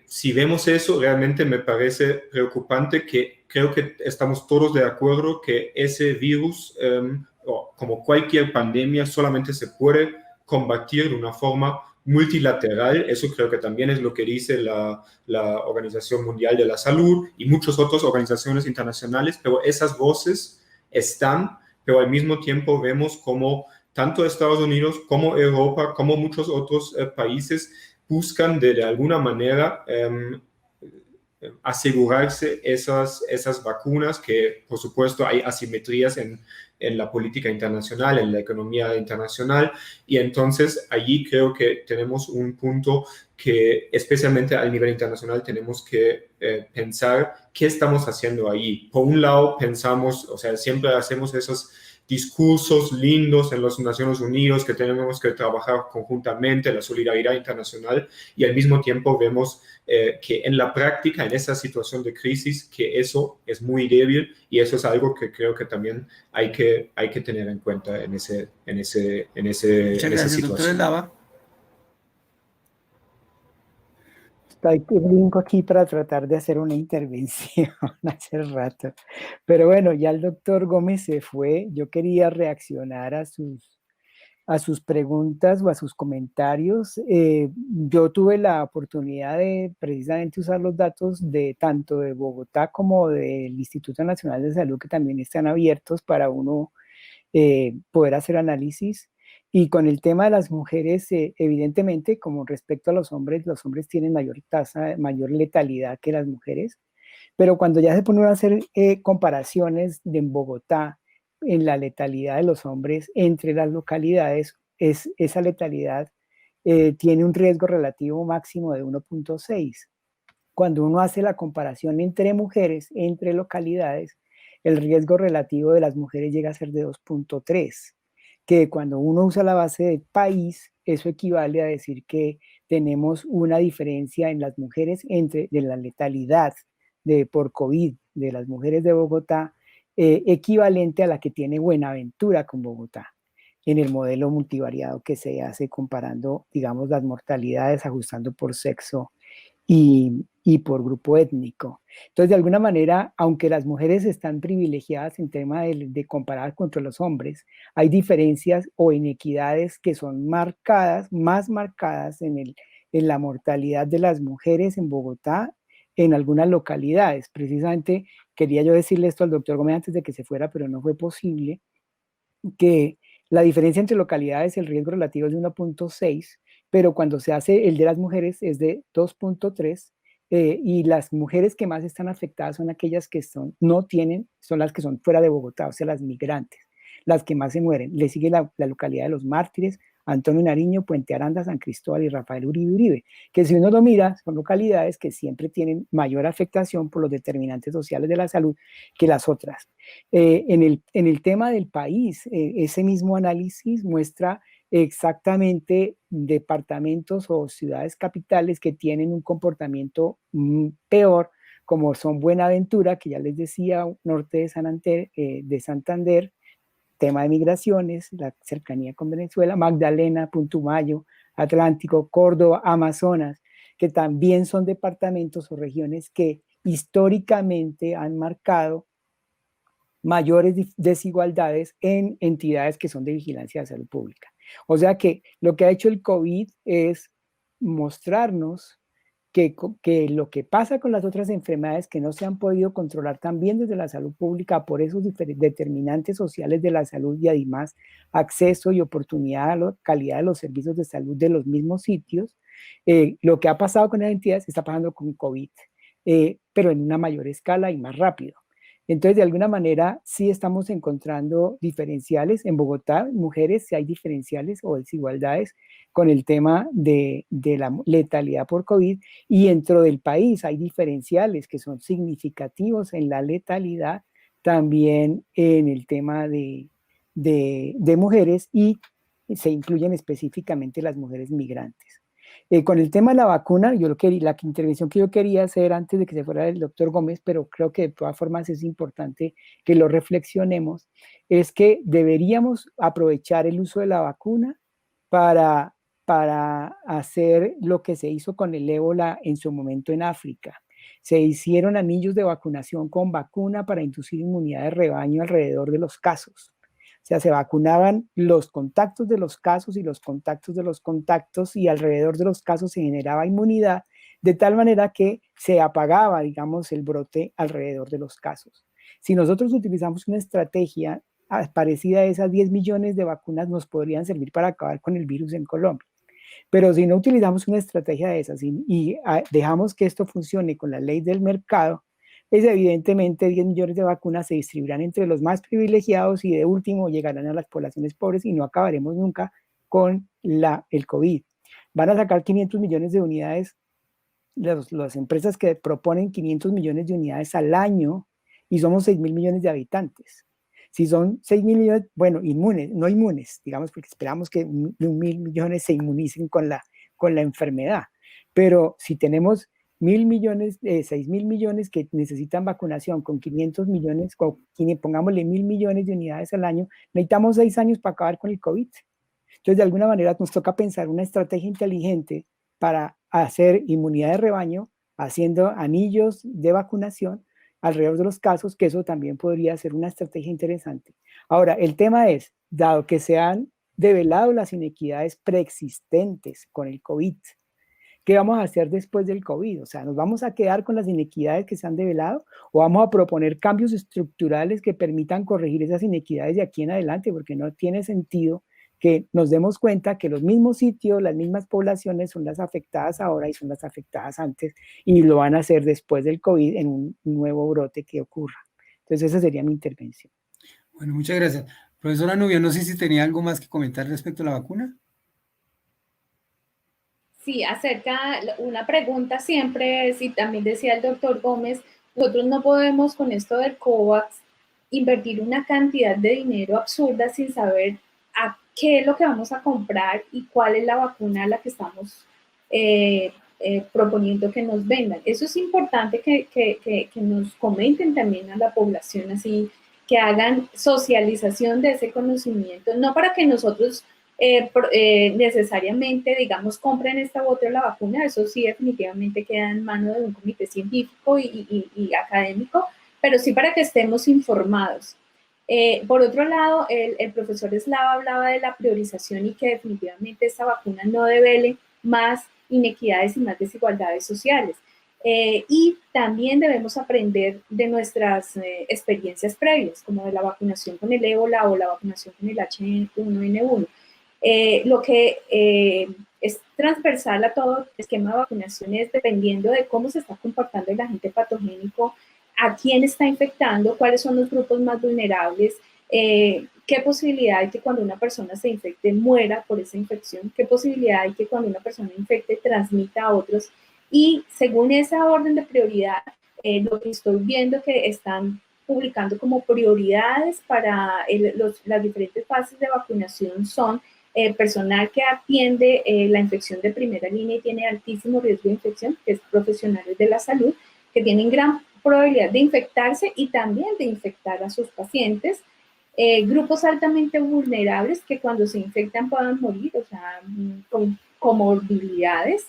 si vemos eso, realmente me parece preocupante, que creo que estamos todos de acuerdo que ese virus, como cualquier pandemia, solamente se puede combatir de una forma multilateral. Eso creo que también es lo que dice la Organización Mundial de la Salud y muchas otras organizaciones internacionales, pero esas voces están, pero al mismo tiempo vemos como tanto Estados Unidos como Europa, como muchos otros países buscan de alguna manera asegurarse esas vacunas, que por supuesto hay asimetrías en la política internacional, en la economía internacional, y entonces allí creo que tenemos un punto que especialmente a nivel internacional tenemos que pensar qué estamos haciendo ahí. Por un lado pensamos, o sea, siempre hacemos esos discursos lindos en las Naciones Unidas, que tenemos que trabajar conjuntamente, la solidaridad internacional, y al mismo tiempo vemos que en la práctica, en esa situación de crisis, que eso es muy débil, y eso es algo que creo que también hay que tener en cuenta en esa situación. Doctor Eslava. Hay que brinco aquí para tratar de hacer una intervención hace rato. Pero bueno, ya el doctor Gómez se fue. Yo quería reaccionar a sus preguntas o a sus comentarios. Yo tuve la oportunidad de precisamente usar los datos de tanto de Bogotá como del Instituto Nacional de Salud, que también están abiertos para uno poder hacer análisis. Y con el tema de las mujeres, evidentemente, como respecto a los hombres tienen mayor tasa, mayor letalidad que las mujeres, pero cuando ya se ponen a hacer comparaciones en Bogotá, en la letalidad de los hombres entre las localidades, esa letalidad tiene un riesgo relativo máximo de 1.6. Cuando uno hace la comparación entre mujeres, entre localidades, el riesgo relativo de las mujeres llega a ser de 2.3. Que cuando uno usa la base de país, eso equivale a decir que tenemos una diferencia en las mujeres de la letalidad por COVID de las mujeres de Bogotá, equivalente a la que tiene Buenaventura con Bogotá, en el modelo multivariado que se hace comparando, digamos, las mortalidades, ajustando por sexo y por grupo étnico. Entonces, de alguna manera, aunque las mujeres están privilegiadas en tema de comparar contra los hombres, hay diferencias o inequidades que son marcadas, más marcadas en la mortalidad de las mujeres en Bogotá, en algunas localidades. Precisamente quería yo decirle esto al doctor Gómez antes de que se fuera, pero no fue posible, que la diferencia entre localidades, el riesgo relativo es de 1.6, pero cuando se hace el de las mujeres es de 2.3, y las mujeres que más están afectadas son aquellas que son las que son fuera de Bogotá, o sea, las migrantes, las que más se mueren. Le sigue la localidad de Los Mártires, Antonio Nariño, Puente Aranda, San Cristóbal y Rafael Uribe, que si uno lo mira, son localidades que siempre tienen mayor afectación por los determinantes sociales de la salud que las otras. En el tema del país, ese mismo análisis muestra exactamente departamentos o ciudades capitales que tienen un comportamiento peor, como son Buenaventura, que ya les decía, norte de Santander, tema de migraciones, la cercanía con Venezuela, Magdalena, Putumayo, Atlántico, Córdoba, Amazonas, que también son departamentos o regiones que históricamente han marcado mayores desigualdades en entidades que son de vigilancia de salud pública. O sea que lo que ha hecho el COVID es mostrarnos que lo que pasa con las otras enfermedades que no se han podido controlar también desde la salud pública por esos determinantes sociales de la salud y además acceso y oportunidad a la calidad de los servicios de salud de los mismos sitios, lo que ha pasado con las entidades está pasando con COVID, pero en una mayor escala y más rápido. Entonces, de alguna manera, sí estamos encontrando diferenciales. En Bogotá, mujeres, sí hay diferenciales o desigualdades con el tema de la letalidad por COVID, y dentro del país hay diferenciales que son significativos en la letalidad, también en el tema de mujeres, y se incluyen específicamente las mujeres migrantes. Con el tema de la vacuna, la intervención que yo quería hacer antes de que se fuera el doctor Gómez, pero creo que de todas formas es importante que lo reflexionemos, es que deberíamos aprovechar el uso de la vacuna para hacer lo que se hizo con el ébola en su momento en África. Se hicieron anillos de vacunación con vacuna para inducir inmunidad de rebaño alrededor de los casos. O sea, se vacunaban los contactos de los casos y los contactos de los contactos, y alrededor de los casos se generaba inmunidad, de tal manera que se apagaba, digamos, el brote alrededor de los casos. Si nosotros utilizamos una estrategia parecida a esas, 10 millones de vacunas nos podrían servir para acabar con el virus en Colombia. Pero si no utilizamos una estrategia de esas y dejamos que esto funcione con la ley del mercado, pues evidentemente 10 millones de vacunas se distribuirán entre los más privilegiados y de último llegarán a las poblaciones pobres y no acabaremos nunca con el COVID. Van a sacar 500 millones de unidades, las empresas que proponen 500 millones de unidades al año, y somos 6.000 millones de habitantes. Si son 6.000 millones, bueno, no inmunes, digamos, porque esperamos que 1.000 millones se inmunicen con la enfermedad. Pero si tenemos 1.000 millones, 6.000 millones que necesitan vacunación con 500 millones, pongámosle 1.000 millones de unidades al año, necesitamos 6 años para acabar con el COVID. Entonces, de alguna manera, nos toca pensar una estrategia inteligente para hacer inmunidad de rebaño, haciendo anillos de vacunación alrededor de los casos, que eso también podría ser una estrategia interesante. Ahora, el tema es, dado que se han develado las inequidades preexistentes con el COVID, ¿qué vamos a hacer después del COVID? O sea, ¿nos vamos a quedar con las inequidades que se han develado o vamos a proponer cambios estructurales que permitan corregir esas inequidades de aquí en adelante? Porque no tiene sentido que nos demos cuenta que los mismos sitios, las mismas poblaciones son las afectadas ahora y son las afectadas antes, y lo van a hacer después del COVID en un nuevo brote que ocurra. Entonces esa sería mi intervención. Bueno, muchas gracias. Profesora Nubia, no sé si tenía algo más que comentar respecto a la vacuna. Sí, una pregunta siempre es, y también decía el doctor Gómez, nosotros no podemos con esto del COVAX invertir una cantidad de dinero absurda sin saber a qué es lo que vamos a comprar y cuál es la vacuna a la que estamos proponiendo que nos vendan. Eso es importante que nos comenten también a la población, así que hagan socialización de ese conocimiento, no para que nosotros necesariamente, digamos, compren esta u otra la vacuna, eso sí definitivamente queda en manos de un comité científico y académico, pero sí para que estemos informados. Por otro lado, el profesor Slava hablaba de la priorización y que definitivamente esta vacuna no devele más inequidades y más desigualdades sociales. Y también debemos aprender de nuestras experiencias previas, como de la vacunación con el ébola o la vacunación con el H1N1. Lo que es transversal a todo esquema de vacunación es dependiendo de cómo se está comportando el agente patogénico, a quién está infectando, cuáles son los grupos más vulnerables, ¿Qué posibilidad hay que cuando una persona se infecte muera por esa infección? ¿Qué posibilidad hay que cuando una persona infecte transmita a otros? Y según esa orden de prioridad, lo que estoy viendo que están publicando como prioridades para las diferentes fases de vacunación son personal que atiende la infección de primera línea y tiene altísimo riesgo de infección, que es profesionales de la salud, que tienen gran probabilidad de infectarse y también de infectar a sus pacientes. Grupos altamente vulnerables que cuando se infectan puedan morir, o sea, con comorbilidades.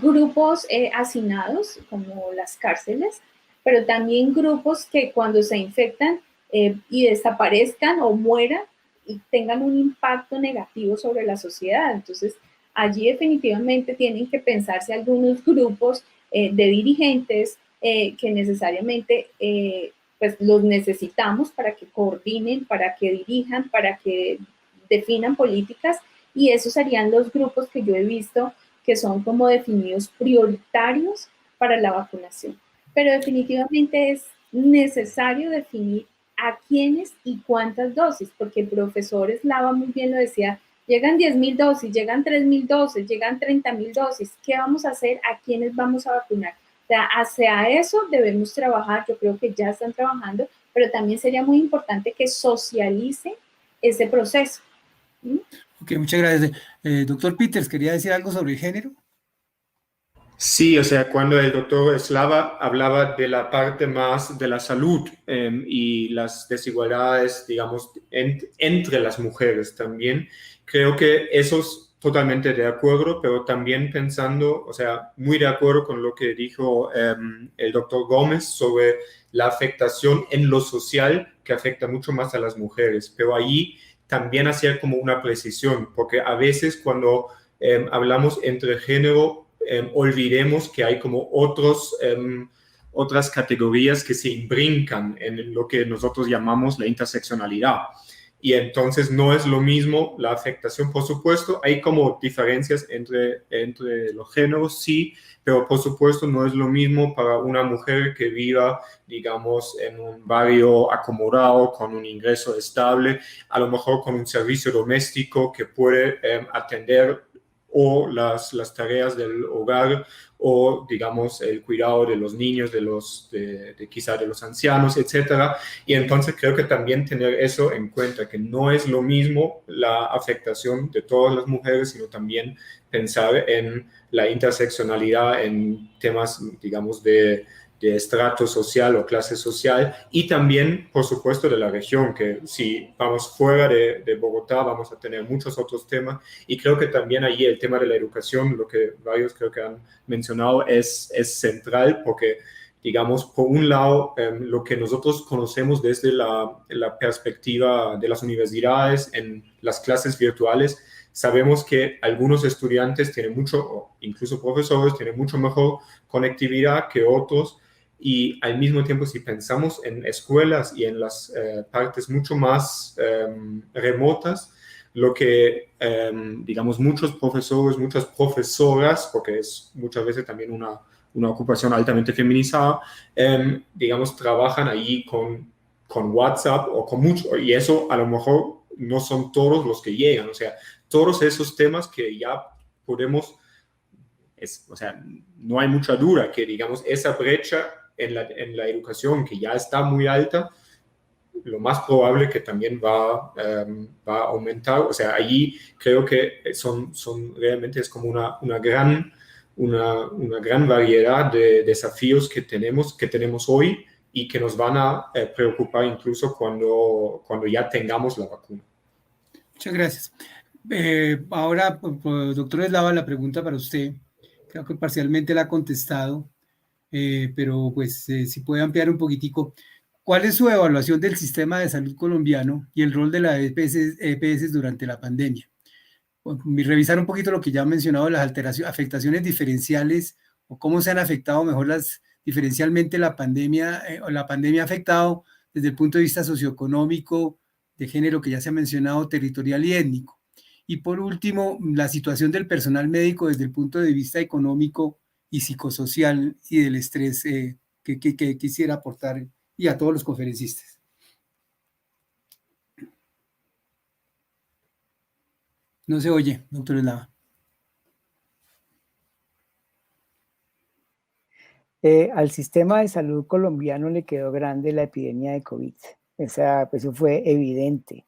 Grupos hacinados, como las cárceles, pero también grupos que cuando se infectan y desaparezcan o mueran y tengan un impacto negativo sobre la sociedad. Entonces, allí definitivamente tienen que pensarse algunos grupos de dirigentes que necesariamente pues los necesitamos para que coordinen, para que dirijan, para que definan políticas, y esos serían los grupos que yo he visto que son como definidos prioritarios para la vacunación. Pero definitivamente es necesario definir a quiénes y cuántas dosis, porque el profesor Eslava muy bien lo decía, llegan 10.000 dosis, llegan 3.000 dosis, llegan 30.000 dosis, ¿qué vamos a hacer? ¿A quiénes vamos a vacunar? O sea, hacia eso debemos trabajar, yo creo que ya están trabajando, pero también sería muy importante que socialice ese proceso. ¿Mm? Ok, muchas gracias. Doctor Peters, ¿quería decir algo sobre el género? Sí, o sea, cuando el doctor Slava hablaba de la parte más de la salud y las desigualdades, digamos, entre las mujeres también, creo que eso es totalmente de acuerdo, pero también pensando, o sea, muy de acuerdo con lo que dijo el doctor Gómez sobre la afectación en lo social, que afecta mucho más a las mujeres, pero ahí también hacer como una precisión, porque a veces cuando hablamos entre género, olvidemos que hay como otras categorías que se imbrincan en lo que nosotros llamamos la interseccionalidad. Y entonces no es lo mismo la afectación, por supuesto, hay como diferencias entre los géneros, sí, pero por supuesto no es lo mismo para una mujer que viva, digamos, en un barrio acomodado, con un ingreso estable, a lo mejor con un servicio doméstico que puede atender o las tareas del hogar o, digamos, el cuidado de los niños, quizá de los ancianos, etcétera. Y entonces creo que también tener eso en cuenta, que no es lo mismo la afectación de todas las mujeres, sino también pensar en la interseccionalidad en temas, digamos, de estrato social o clase social, y también, por supuesto, de la región, que si vamos fuera de Bogotá vamos a tener muchos otros temas, y creo que también allí el tema de la educación, lo que varios creo que han mencionado, es central, porque, digamos, por un lado, lo que nosotros conocemos desde la perspectiva de las universidades en las clases virtuales, sabemos que algunos estudiantes tienen mucho, o incluso profesores, tienen mucho mejor conectividad que otros, y al mismo tiempo, si pensamos en escuelas y en las partes mucho más remotas, lo que, digamos, muchos profesores, muchas profesoras, porque es muchas veces también una ocupación altamente feminizada, digamos, trabajan allí con WhatsApp o con mucho, y eso a lo mejor no son todos los que llegan, o sea, todos esos temas que ya podemos, o sea, no hay mucha duda que, digamos, esa brecha en la educación que ya está muy alta, lo más probable que también va a aumentar. O sea, allí creo que realmente es como una gran variedad de desafíos que tenemos hoy y que nos van a preocupar incluso cuando ya tengamos la vacuna. Muchas gracias. Ahora, doctor Eslava, la pregunta para usted, creo que parcialmente la ha contestado, pero pues si puede ampliar un poquitico. ¿Cuál es su evaluación del sistema de salud colombiano y el rol de la EPS durante la pandemia? Revisar un poquito lo que ya han mencionado, las afectaciones diferenciales o cómo se han afectado mejor diferencialmente la pandemia ha afectado desde el punto de vista socioeconómico, de género que ya se ha mencionado, territorial y étnico. Y por último, la situación del personal médico desde el punto de vista económico y psicosocial y del estrés que quisiera aportar, y a todos los conferencistas. No se oye, doctor Eslava. Al sistema de salud colombiano le quedó grande la epidemia de COVID. Pues, eso fue evidente.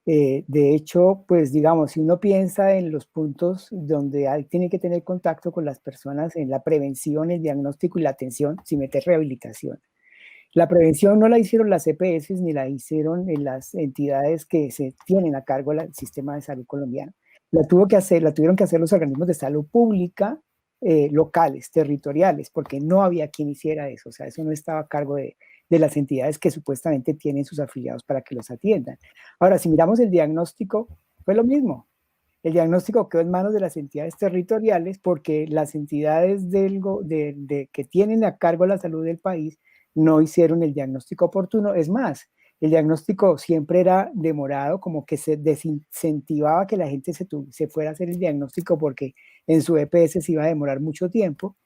De hecho, pues digamos, si uno piensa en los puntos donde tiene que tener contacto con las personas en la prevención, el diagnóstico y la atención, sin meter rehabilitación. La prevención no la hicieron las EPS ni la hicieron en las entidades que se tienen a cargo del sistema de salud colombiano. La tuvieron que hacer los organismos de salud pública locales, territoriales, porque no había quien hiciera eso. O sea, eso no estaba a cargo de las entidades que supuestamente tienen sus afiliados para que los atiendan. Ahora, si miramos el diagnóstico, fue lo mismo. El diagnóstico quedó en manos de las entidades territoriales porque las entidades que tienen a cargo la salud del país no hicieron el diagnóstico oportuno. Es más, el diagnóstico siempre era demorado, como que se desincentivaba que la gente se fuera a hacer el diagnóstico porque en su EPS se iba a demorar mucho tiempo,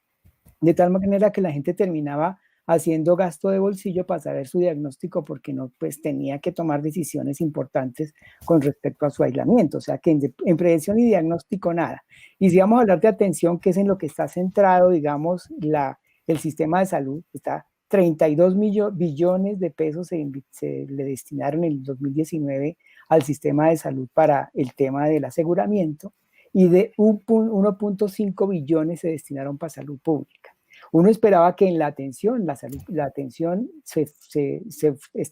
de tal manera que la gente terminaba haciendo gasto de bolsillo para saber su diagnóstico porque no, pues tenía que tomar decisiones importantes con respecto a su aislamiento. O sea que en prevención y diagnóstico nada. Y si vamos a hablar de atención, que es en lo que está centrado, digamos, el sistema de salud, está 32 billones de pesos se le destinaron en el 2019 al sistema de salud para el tema del aseguramiento y de 1.5 billones se destinaron para salud pública. Uno esperaba que en la atención, la atención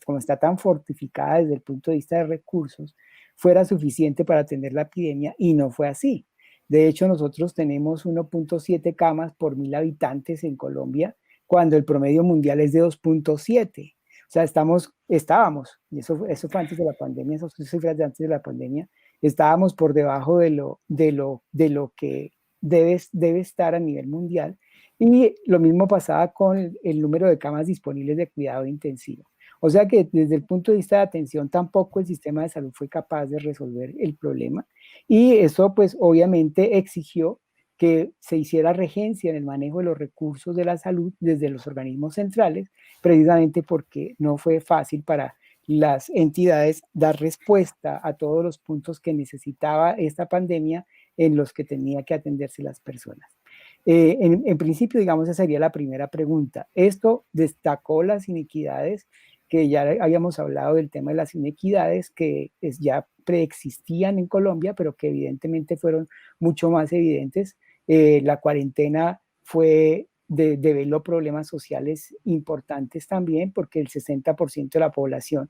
como está tan fortificada desde el punto de vista de recursos, fuera suficiente para atender la epidemia y no fue así. De hecho, nosotros tenemos 1.7 camas por 1.000 habitantes en Colombia, cuando el promedio mundial es de 2.7. O sea, estábamos, y eso fue antes de la pandemia, esas cifras de antes de la pandemia, estábamos por debajo de lo que debe estar a nivel mundial. Y lo mismo pasaba con el número de camas disponibles de cuidado intensivo. O sea que desde el punto de vista de atención tampoco el sistema de salud fue capaz de resolver el problema. Y eso pues obviamente exigió que se hiciera regencia en el manejo de los recursos de la salud desde los organismos centrales, precisamente porque no fue fácil para las entidades dar respuesta a todos los puntos que necesitaba esta pandemia en los que tenía que atenderse las personas. En principio, digamos, esa sería la primera pregunta. Esto destacó las inequidades, que ya habíamos hablado del tema de las inequidades que ya preexistían en Colombia, pero que evidentemente fueron mucho más evidentes. La cuarentena develó problemas sociales importantes también, porque el 60% de la población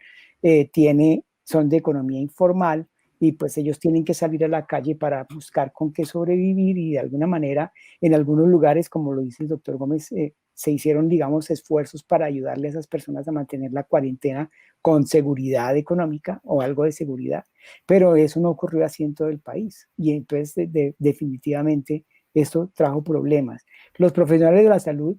son de economía informal, y pues ellos tienen que salir a la calle para buscar con qué sobrevivir y de alguna manera en algunos lugares, como lo dice el doctor Gómez, se hicieron, digamos, esfuerzos para ayudarle a esas personas a mantener la cuarentena con seguridad económica o algo de seguridad, pero eso no ocurrió así en todo el país y entonces definitivamente esto trajo problemas. Los profesionales de la salud,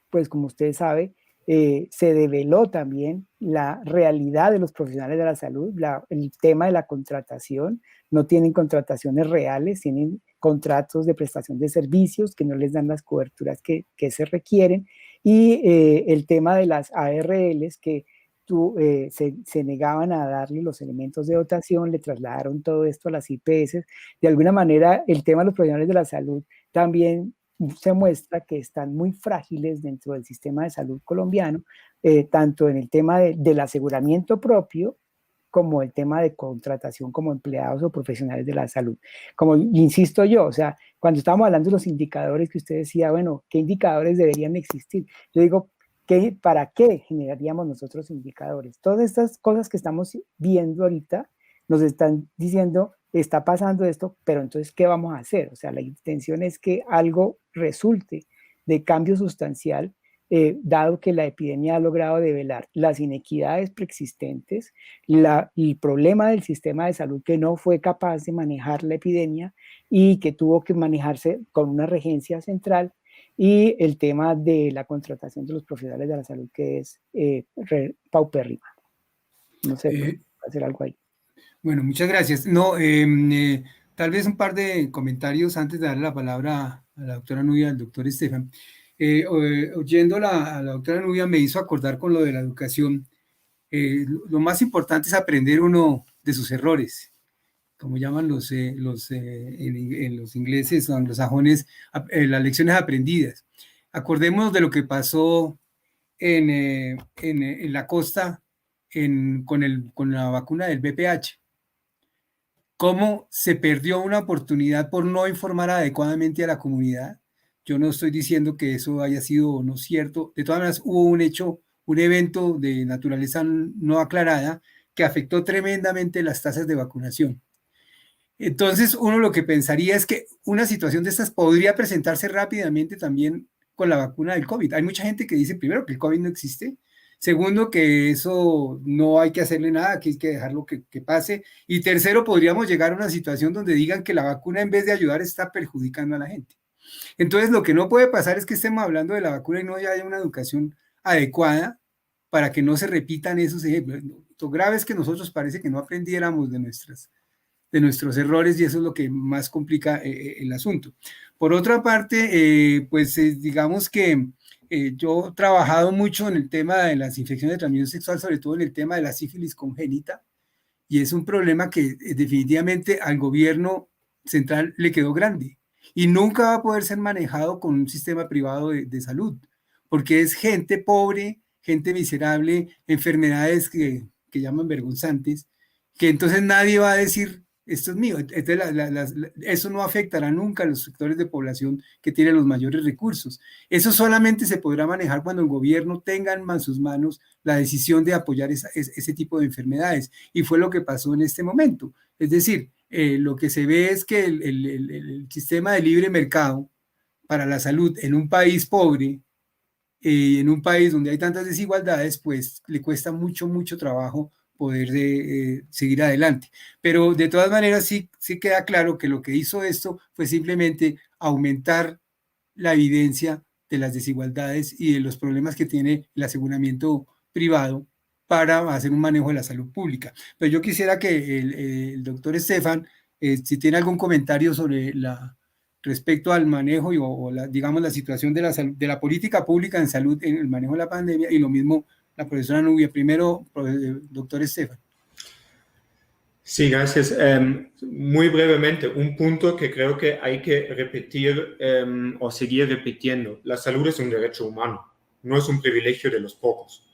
pues como usted sabe, se develó también la realidad de los profesionales de la salud, el tema de la contratación. No tienen contrataciones reales, tienen contratos de prestación de servicios que no les dan las coberturas que se requieren, y el tema de las ARLs que se negaban a darle los elementos de dotación, le trasladaron todo esto a las IPS. De alguna manera, el tema de los profesionales de la salud también se muestra que están muy frágiles dentro del sistema de salud colombiano, tanto en el tema del aseguramiento propio, como el tema de contratación como empleados o profesionales de la salud. Como insisto yo, o sea, cuando estábamos hablando de los indicadores que usted decía, bueno, ¿qué indicadores deberían existir? Yo digo, ¿para qué generaríamos nosotros indicadores? Todas estas cosas que estamos viendo ahorita nos están diciendo, está pasando esto, pero entonces, ¿qué vamos a hacer? O sea, la intención es que algo resulte de cambio sustancial, dado que la epidemia ha logrado develar las inequidades preexistentes, el problema del sistema de salud que no fue capaz de manejar la epidemia y que tuvo que manejarse con una regencia central, y el tema de la contratación de los profesionales de la salud que es paupérrima. No sé, hacer algo ahí. Bueno, muchas gracias. No, tal vez un par de comentarios antes de darle la palabra a la doctora Nubia, al doctor Estefan. Oyendo a la doctora Nubia me hizo acordar con lo de la educación. Lo más importante es aprender uno de sus errores. como llaman en los ingleses o anglosajones, las lecciones aprendidas. Acordémonos de lo que pasó en la costa con la vacuna del VPH. Cómo se perdió una oportunidad por no informar adecuadamente a la comunidad. Yo no estoy diciendo que eso haya sido o no cierto. De todas maneras, hubo un evento de naturaleza no aclarada que afectó tremendamente las tasas de vacunación. Entonces, uno lo que pensaría es que una situación de estas podría presentarse rápidamente también con la vacuna del COVID. Hay mucha gente que dice, primero, que el COVID no existe. Segundo, que eso no hay que hacerle nada, que hay que dejarlo que pase. Y tercero, podríamos llegar a una situación donde digan que la vacuna en vez de ayudar está perjudicando a la gente. Entonces, lo que no puede pasar es que estemos hablando de la vacuna y no haya una educación adecuada para que no se repitan esos ejemplos. Lo grave es que nosotros parece que no aprendiéramos de nuestros errores y eso es lo que más complica el asunto. Por otra parte, digamos que yo he trabajado mucho en el tema de las infecciones de transmisión sexual, sobre todo en el tema de la sífilis congénita, y es un problema que definitivamente al gobierno central le quedó grande y nunca va a poder ser manejado con un sistema privado de salud, porque es gente pobre, gente miserable, enfermedades que llaman vergonzantes, que entonces nadie va a decir, esto es mío. Entonces, eso no afectará nunca a los sectores de población que tienen los mayores recursos. Eso solamente se podrá manejar cuando el gobierno tenga en sus manos la decisión de apoyar ese tipo de enfermedades. Y fue lo que pasó en este momento. Es decir, lo que se ve es que el sistema de libre mercado para la salud en un país pobre, en un país donde hay tantas desigualdades, pues le cuesta mucho, mucho trabajo poder seguir adelante. Pero de todas maneras sí queda claro que lo que hizo esto fue simplemente aumentar la evidencia de las desigualdades y de los problemas que tiene el aseguramiento privado para hacer un manejo de la salud pública. Pero yo quisiera que el doctor Estefan, si tiene algún comentario sobre respecto al manejo digamos, la situación de la política pública en salud en el manejo de la pandemia, y lo mismo la profesora Nubia. Primero, doctor Estefan. Sí, gracias. Muy brevemente, un punto que creo que hay que repetir o seguir repitiendo. La salud es un derecho humano, no es un privilegio de los pocos.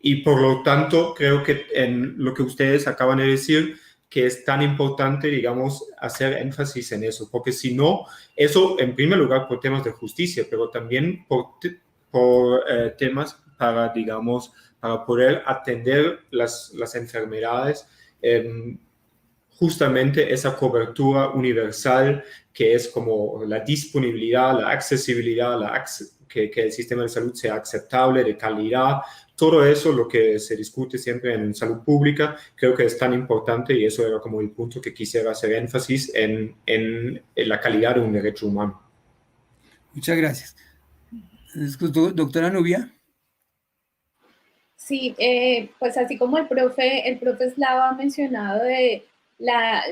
Y por lo tanto, creo que en lo que ustedes acaban de decir, que es tan importante, digamos, hacer énfasis en eso, porque si no, eso en primer lugar por temas de justicia, pero también por temas para, digamos, para poder atender las enfermedades, justamente esa cobertura universal que es como la disponibilidad, la accesibilidad, que el sistema de salud sea aceptable, de calidad. Todo eso, lo que se discute siempre en salud pública, creo que es tan importante y eso era como el punto que quisiera hacer énfasis en la calidad de un derecho humano. Muchas gracias. Doctora Nubia. Sí, pues así como el profe Slava ha mencionado de las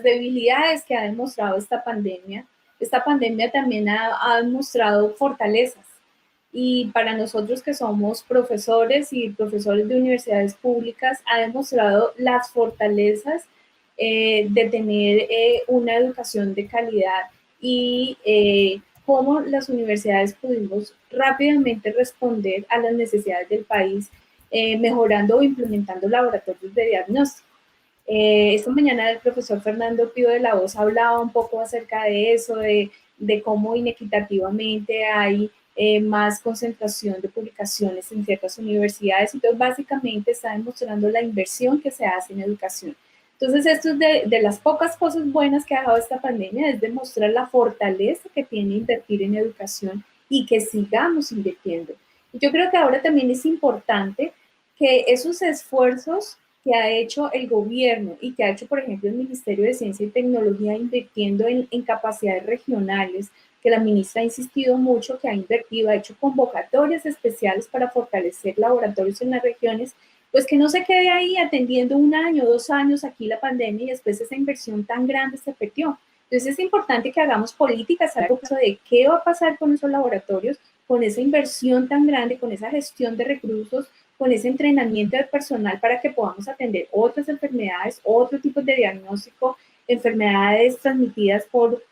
debilidades que ha demostrado esta pandemia también ha demostrado fortalezas. Y para nosotros que somos profesores y profesores de universidades públicas, ha demostrado las fortalezas de tener una educación de calidad y cómo las universidades pudimos rápidamente responder a las necesidades del país, mejorando o implementando laboratorios de diagnóstico. Esta mañana el profesor Fernando Pío de la Hoz hablaba un poco acerca de eso, de cómo inequitativamente hay más concentración de publicaciones en ciertas universidades. Entonces, básicamente está demostrando la inversión que se hace en educación. Entonces, esto es de las pocas cosas buenas que ha dejado esta pandemia, es demostrar la fortaleza que tiene invertir en educación y que sigamos invirtiendo. Y yo creo que ahora también es importante que esos esfuerzos que ha hecho el gobierno y que ha hecho, por ejemplo, el Ministerio de Ciencia y Tecnología invirtiendo en capacidades regionales, que la ministra ha insistido mucho, que ha invertido, ha hecho convocatorias especiales para fortalecer laboratorios en las regiones, pues que no se quede ahí atendiendo 1 año, 2 años aquí la pandemia y después esa inversión tan grande se perdió. Entonces es importante que hagamos políticas a propósito de qué va a pasar con esos laboratorios, con esa inversión tan grande, con esa gestión de recursos, con ese entrenamiento de personal para que podamos atender otras enfermedades, otro tipo de diagnóstico, enfermedades transmitidas por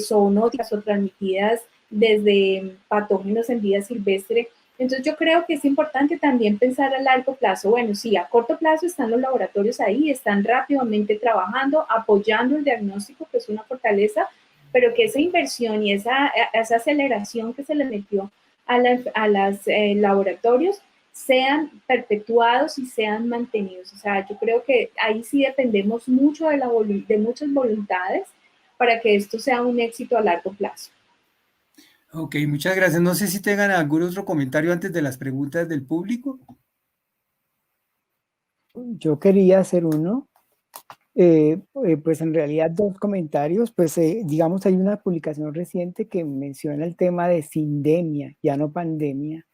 zoonóticas o transmitidas desde patógenos en vida silvestre. Entonces yo creo que es importante también pensar a largo plazo. Bueno, sí, a corto plazo están los laboratorios ahí, están rápidamente trabajando, apoyando el diagnóstico, que es una fortaleza, pero que esa inversión y esa aceleración que se le metió a los laboratorios sean perpetuados y sean mantenidos. O sea, yo creo que ahí sí dependemos mucho de muchas voluntades para que esto sea un éxito a largo plazo. Ok, muchas gracias. No sé si tengan algún otro comentario antes de las preguntas del público. Yo quería hacer uno. Pues en realidad 2 comentarios. Pues digamos, hay una publicación reciente que menciona el tema de sindemia, ya no pandemia,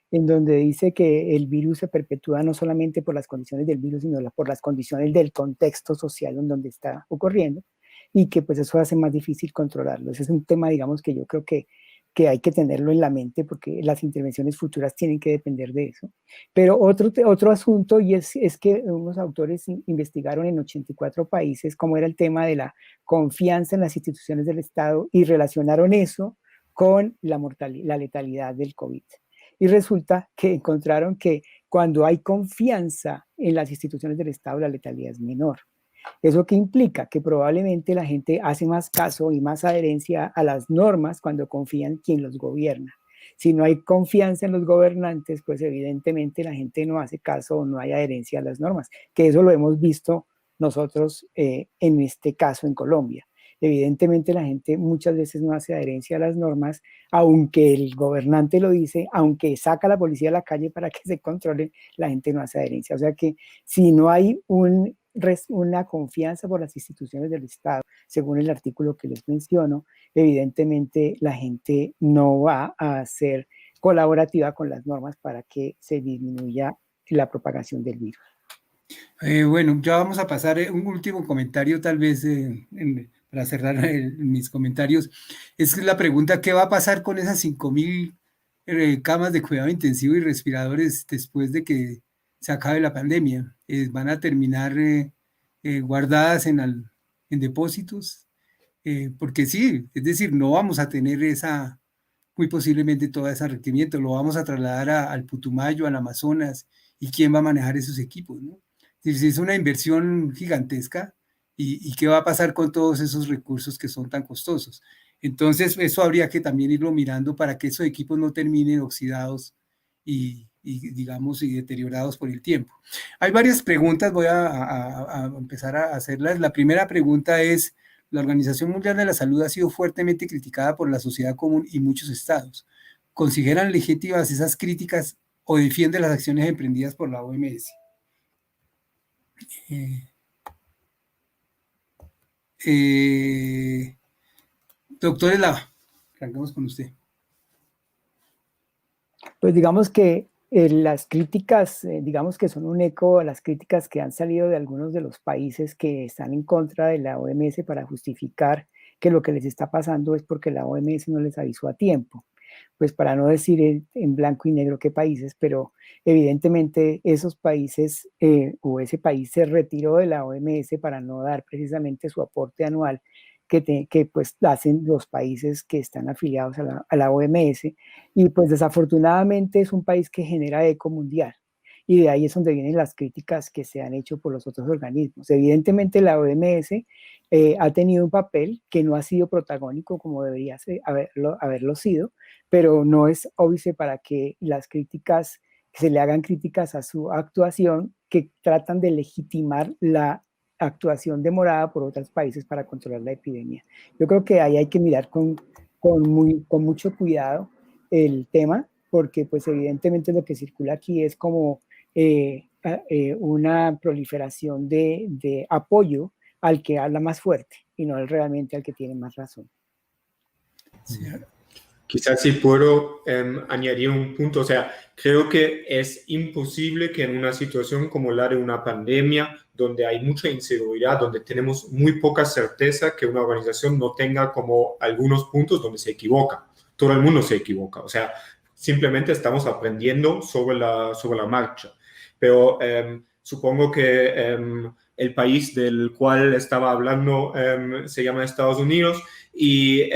en donde dice que el virus se perpetúa no solamente por las condiciones del virus, sino por las condiciones del contexto social en donde está ocurriendo, y que pues eso hace más difícil controlarlo. Ese es un tema, digamos, que yo creo que hay que tenerlo en la mente, porque las intervenciones futuras tienen que depender de eso. Pero otro asunto, y es que unos autores investigaron en 84 países cómo era el tema de la confianza en las instituciones del Estado y relacionaron eso con la letalidad del COVID. Y resulta que encontraron que cuando hay confianza en las instituciones del Estado, la letalidad es menor. ¿Eso qué implica? Que probablemente la gente hace más caso y más adherencia a las normas cuando confía en quien los gobierna. Si no hay confianza en los gobernantes, pues evidentemente la gente no hace caso o no hay adherencia a las normas, que eso lo hemos visto nosotros en este caso en Colombia. Evidentemente la gente muchas veces no hace adherencia a las normas, aunque el gobernante lo dice, aunque saca a la policía a la calle para que se controle, la gente no hace adherencia. O sea que si no hay una confianza por las instituciones del Estado, según el artículo que les menciono, evidentemente la gente no va a ser colaborativa con las normas para que se disminuya la propagación del virus. Bueno, ya vamos a pasar un último comentario tal vez para cerrar mis comentarios. Es la pregunta, ¿qué va a pasar con esas 5.000 camas de cuidado intensivo y respiradores después de que se acabe la pandemia? ¿Van a terminar guardadas en depósitos? Porque sí, es decir, no vamos a tener muy posiblemente todo ese requerimiento, lo vamos a trasladar al Putumayo, al Amazonas, ¿y quién va a manejar esos equipos, no? Es una inversión gigantesca, y qué va a pasar con todos esos recursos que son tan costosos. Entonces, eso habría que también irlo mirando para que esos equipos no terminen oxidados y digamos, y deteriorados por el tiempo. Hay varias preguntas, voy a empezar a hacerlas. La primera pregunta es, la Organización Mundial de la Salud ha sido fuertemente criticada por la sociedad común y muchos estados. ¿Consideran legítimas esas críticas o defienden las acciones emprendidas por la OMS? Doctor Eslava, arrancamos con usted. Pues digamos que las críticas, digamos que son un eco a las críticas que han salido de algunos de los países que están en contra de la OMS para justificar que lo que les está pasando es porque la OMS no les avisó a tiempo. Pues para no decir en blanco y negro qué países, pero evidentemente esos países o ese país se retiró de la OMS para no dar precisamente su aporte anual que pues hacen los países que están afiliados a la OMS, y pues desafortunadamente es un país que genera eco mundial, y de ahí es donde vienen las críticas que se han hecho por los otros organismos. Evidentemente la OMS ha tenido un papel que no ha sido protagónico como debería haberlo sido, pero no es óbice para que se le hagan críticas a su actuación que tratan de legitimar la actuación demorada por otros países para controlar la epidemia. Yo creo que ahí hay que mirar con mucho cuidado el tema, porque pues evidentemente lo que circula aquí es como una proliferación de apoyo al que habla más fuerte y no realmente al que tiene más razón. Sí. Quizás si puedo añadir un punto, o sea, creo que es imposible que en una situación como la de una pandemia, donde hay mucha inseguridad, donde tenemos muy poca certeza, que una organización no tenga como algunos puntos donde se equivoca. Todo el mundo se equivoca, o sea, simplemente estamos aprendiendo sobre la marcha. pero supongo que el país del cual estaba hablando se llama Estados Unidos y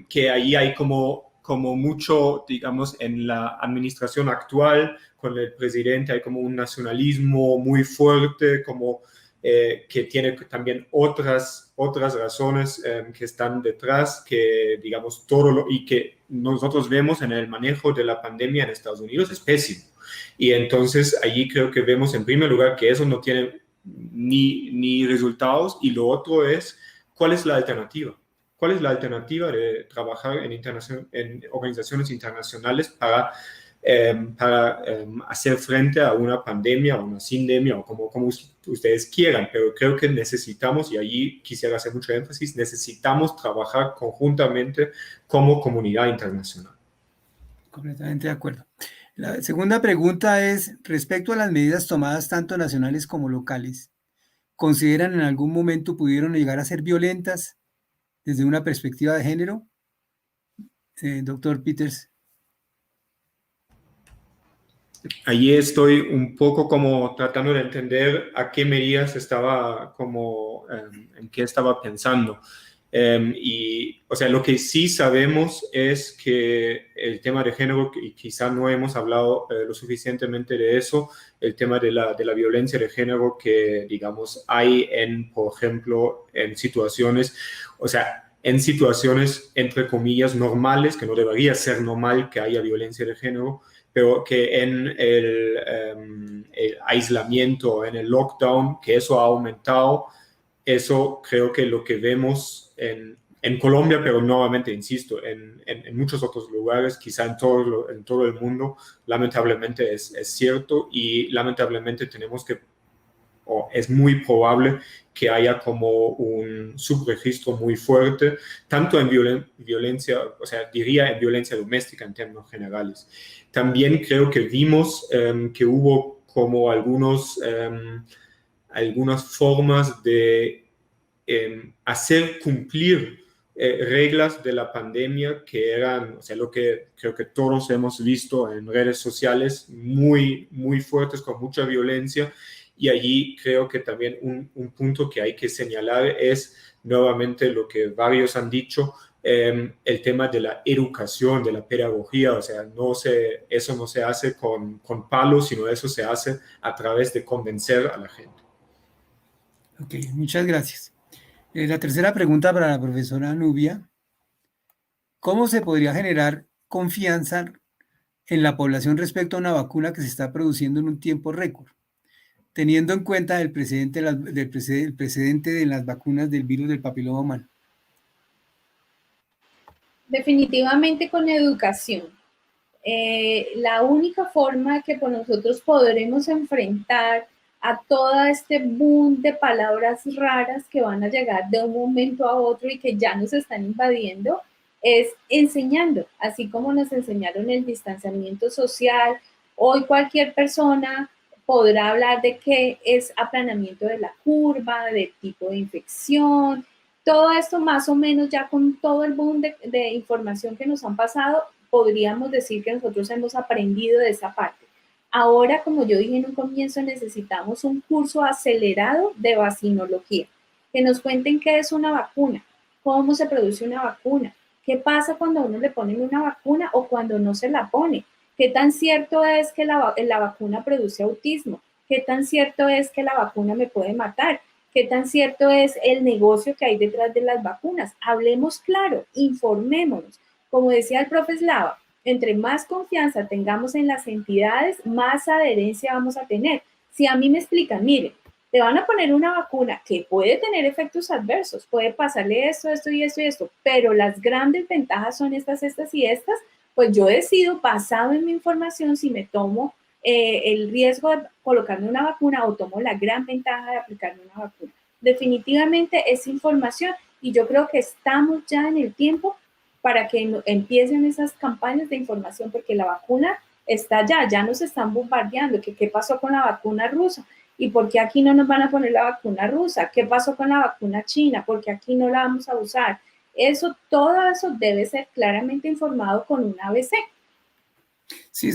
que ahí hay como mucho, digamos, en la administración actual con el presidente hay como un nacionalismo muy fuerte, como que tiene también otras razones que están detrás, que digamos y que nosotros vemos en el manejo de la pandemia en Estados Unidos es pésimo. Y entonces allí creo que vemos en primer lugar que eso no tiene ni resultados, y lo otro es, ¿cuál es la alternativa? ¿Cuál es la alternativa de trabajar en organizaciones internacionales para hacer frente a una pandemia o una sindemia o como ustedes quieran? Pero creo que necesitamos, y allí quisiera hacer mucho énfasis, necesitamos trabajar conjuntamente como comunidad internacional. Completamente de acuerdo. La segunda pregunta es, respecto a las medidas tomadas tanto nacionales como locales, ¿consideran en algún momento pudieron llegar a ser violentas desde una perspectiva de género? Doctor Peters. Allí estoy un poco como tratando de entender a qué medidas estaba como, en qué estaba pensando. Y, o sea, lo que sí sabemos es que el tema de género, y quizá no hemos hablado lo suficientemente de eso, el tema de la violencia de género que, digamos, hay por ejemplo, en situaciones, o sea, en situaciones, entre comillas, normales, que no debería ser normal que haya violencia de género, pero que en el aislamiento, en el lockdown, que eso ha aumentado. Eso creo que lo que vemos en Colombia, pero nuevamente, insisto, en muchos otros lugares, quizá en todo el mundo, lamentablemente es cierto, y lamentablemente es muy probable que haya como un subregistro muy fuerte, tanto en violencia, o sea, diría en violencia doméstica en términos generales. También creo que vimos que hubo como algunas formas de hacer cumplir reglas de la pandemia que eran, o sea, lo que creo que todos hemos visto en redes sociales, muy, muy fuertes, con mucha violencia. Y allí creo que también un punto que hay que señalar es nuevamente lo que varios han dicho, el tema de la educación, de la pedagogía. O sea, eso no se hace con palos, sino eso se hace a través de convencer a la gente. Ok, muchas gracias. La tercera pregunta para la profesora Nubia. ¿Cómo se podría generar confianza en la población respecto a una vacuna que se está produciendo en un tiempo récord, teniendo en cuenta el precedente de las vacunas del virus del papiloma humano? Definitivamente con educación. La única forma que por nosotros podremos enfrentar a todo este boom de palabras raras que van a llegar de un momento a otro y que ya nos están invadiendo es enseñando, así como nos enseñaron el distanciamiento social. Hoy cualquier persona podrá hablar de qué es aplanamiento de la curva, de tipo de infección, todo esto más o menos ya con todo el boom de información que nos han pasado, podríamos decir que nosotros hemos aprendido de esa parte. Ahora, como yo dije en un comienzo, necesitamos un curso acelerado de vacinología, que nos cuenten qué es una vacuna, cómo se produce una vacuna, qué pasa cuando a uno le ponen una vacuna o cuando no se la pone, qué tan cierto es que la vacuna produce autismo, qué tan cierto es que la vacuna me puede matar, qué tan cierto es el negocio que hay detrás de las vacunas. Hablemos claro, informémonos. Como decía el profe Slava, entre más confianza tengamos en las entidades, más adherencia vamos a tener. Si a mí me explican, mire, te van a poner una vacuna que puede tener efectos adversos, puede pasarle esto, esto y esto y esto, pero las grandes ventajas son estas, estas y estas, pues yo decido, basado en mi información, si me tomo el riesgo de colocarme una vacuna o tomo la gran ventaja de aplicarme una vacuna. Definitivamente es información y yo creo que estamos ya en el tiempo para que empiecen esas campañas de información, porque la vacuna está ya nos están bombardeando, que qué pasó con la vacuna rusa y por qué aquí no nos van a poner la vacuna rusa, qué pasó con la vacuna china, porque aquí no la vamos a usar. Todo eso debe ser claramente informado con un ABC. Sí,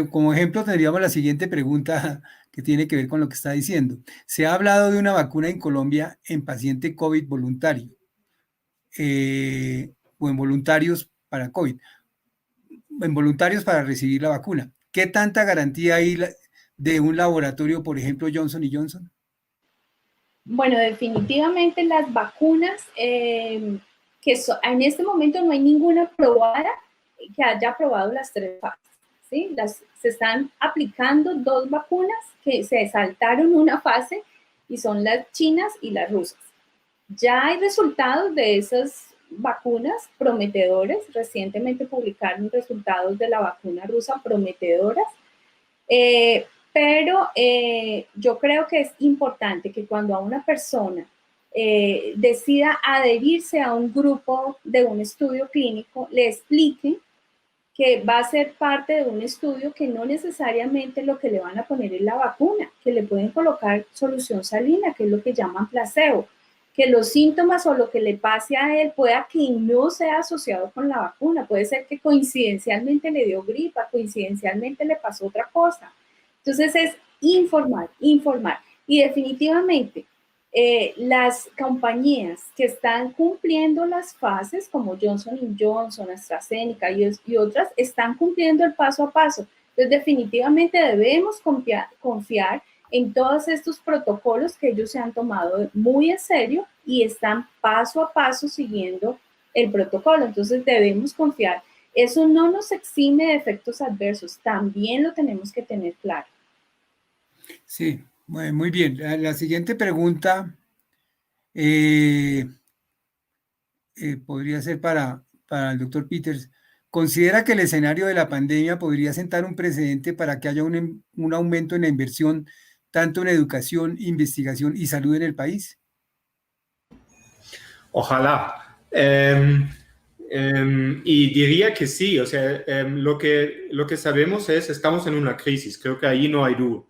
como ejemplo tendríamos la siguiente pregunta, que tiene que ver con lo que está diciendo. Se ha hablado de una vacuna en Colombia en paciente COVID voluntario o en voluntarios para COVID, en voluntarios para recibir la vacuna. ¿Qué tanta garantía hay de un laboratorio, por ejemplo, Johnson & Johnson? Bueno, definitivamente las vacunas, en este momento no hay ninguna aprobada que haya aprobado las 3 fases, ¿sí? Se están aplicando 2 vacunas que se saltaron una fase y son las chinas y las rusas. Ya hay resultados de esas vacunas prometedoras. Recientemente publicaron resultados de la vacuna rusa prometedoras. Pero yo creo que es importante que cuando a una persona decida adherirse a un grupo de un estudio clínico, le expliquen que va a ser parte de un estudio que no necesariamente lo que le van a poner es la vacuna, que le pueden colocar solución salina, que es lo que llaman placebo, que los síntomas o lo que le pase a él pueda que no sea asociado con la vacuna, puede ser que coincidencialmente le dio gripa, coincidencialmente le pasó otra cosa. Entonces es informar. Y definitivamente las compañías que están cumpliendo las fases, como Johnson & Johnson, AstraZeneca y otras, están cumpliendo el paso a paso. Entonces definitivamente debemos confiar en todos estos protocolos que ellos se han tomado muy en serio y están paso a paso siguiendo el protocolo. Entonces debemos confiar. Eso no nos exime de efectos adversos, también lo tenemos que tener claro. Sí, muy bien. La siguiente pregunta podría ser para el doctor Peters. ¿Considera que el escenario de la pandemia podría sentar un precedente para que haya un aumento en la inversión tanto en educación, investigación y salud en el país? Ojalá. Y diría que sí, o sea, lo que sabemos es, estamos en una crisis, creo que ahí no hay duda.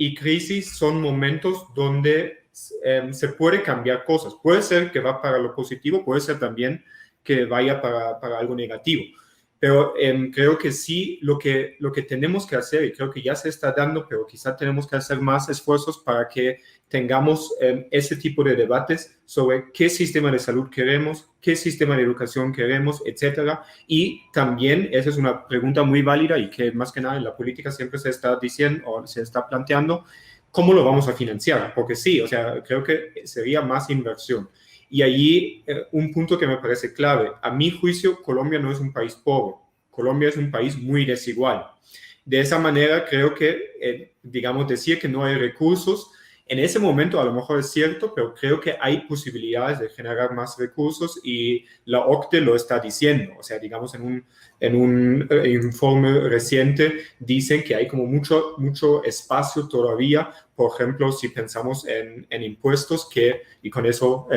Y crisis son momentos donde se puede cambiar cosas. Puede ser que va para lo positivo, puede ser también que vaya para algo negativo. Pero creo que sí, lo que tenemos que hacer, y creo que ya se está dando, pero quizá tenemos que hacer más esfuerzos para que tengamos ese tipo de debates sobre qué sistema de salud queremos, qué sistema de educación queremos, etcétera. Y también, esa es una pregunta muy válida y que más que nada en la política siempre se está diciendo o se está planteando, ¿cómo lo vamos a financiar? Porque sí, o sea, creo que sería más inversión. Y allí un punto que me parece clave. A mi juicio, Colombia no es un país pobre. Colombia es un país muy desigual. De esa manera, creo que, digamos, decir que no hay recursos, en ese momento a lo mejor es cierto, pero creo que hay posibilidades de generar más recursos y la OCDE lo está diciendo. O sea, digamos, en un informe reciente dicen que hay como mucho espacio todavía. Por ejemplo, si pensamos en impuestos, y con eso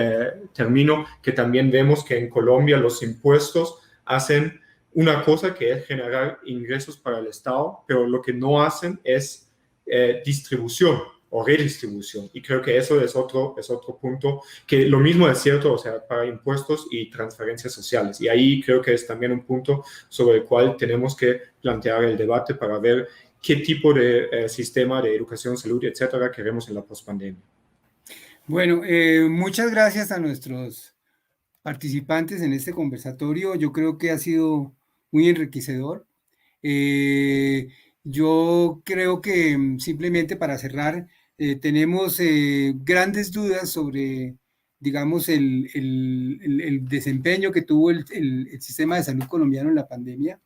termino, que también vemos que en Colombia los impuestos hacen una cosa que es generar ingresos para el Estado, pero lo que no hacen es distribución o redistribución. Y creo que eso es otro punto, que lo mismo es cierto, o sea, para impuestos y transferencias sociales. Y ahí creo que es también un punto sobre el cual tenemos que plantear el debate para ver qué tipo de sistema de educación, salud, etcétera, queremos en la pospandemia. Bueno, muchas gracias a nuestros participantes en este conversatorio. Yo creo que ha sido muy enriquecedor. Yo creo que simplemente para cerrar, tenemos grandes dudas sobre, digamos, el desempeño que tuvo el sistema de salud colombiano en la pandemia.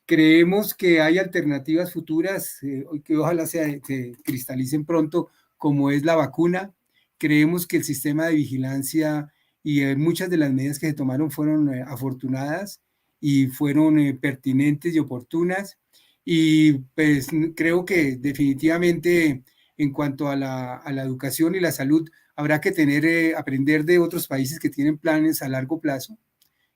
Creemos que hay alternativas futuras que ojalá se cristalicen pronto, como es la vacuna. Creemos que el sistema de vigilancia y muchas de las medidas que se tomaron fueron afortunadas y fueron pertinentes y oportunas. Y pues creo que definitivamente en cuanto a la educación y la salud, habrá que aprender de otros países que tienen planes a largo plazo,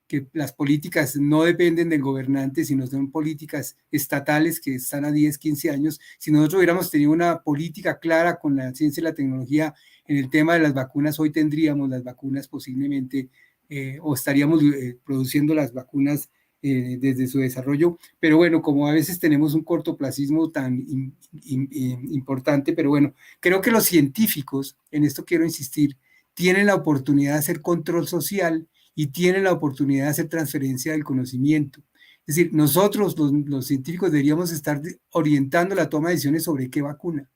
que las políticas no dependen del gobernante, sino son políticas estatales que están a 10, 15 años. Si nosotros hubiéramos tenido una política clara con la ciencia y la tecnología en el tema de las vacunas, hoy tendríamos las vacunas posiblemente, o estaríamos produciendo las vacunas desde su desarrollo, pero bueno, como a veces tenemos un cortoplacismo tan importante, pero bueno, creo que los científicos, en esto quiero insistir, tienen la oportunidad de hacer control social y tienen la oportunidad de hacer transferencia del conocimiento. Es decir, nosotros los científicos deberíamos estar orientando la toma de decisiones sobre qué vacuna,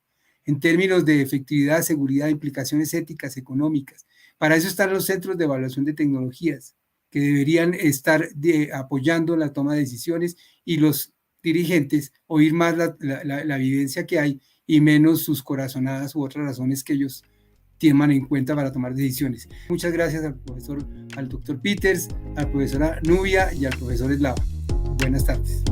en términos de efectividad, seguridad, implicaciones éticas, económicas. Para eso están los centros de evaluación de tecnologías, que deberían estar apoyando la toma de decisiones, y los dirigentes oír más la evidencia que hay y menos sus corazonadas u otras razones que ellos toman en cuenta para tomar decisiones. Muchas gracias al doctor Peters, a la profesora Nubia y al profesor Eslava. Buenas tardes.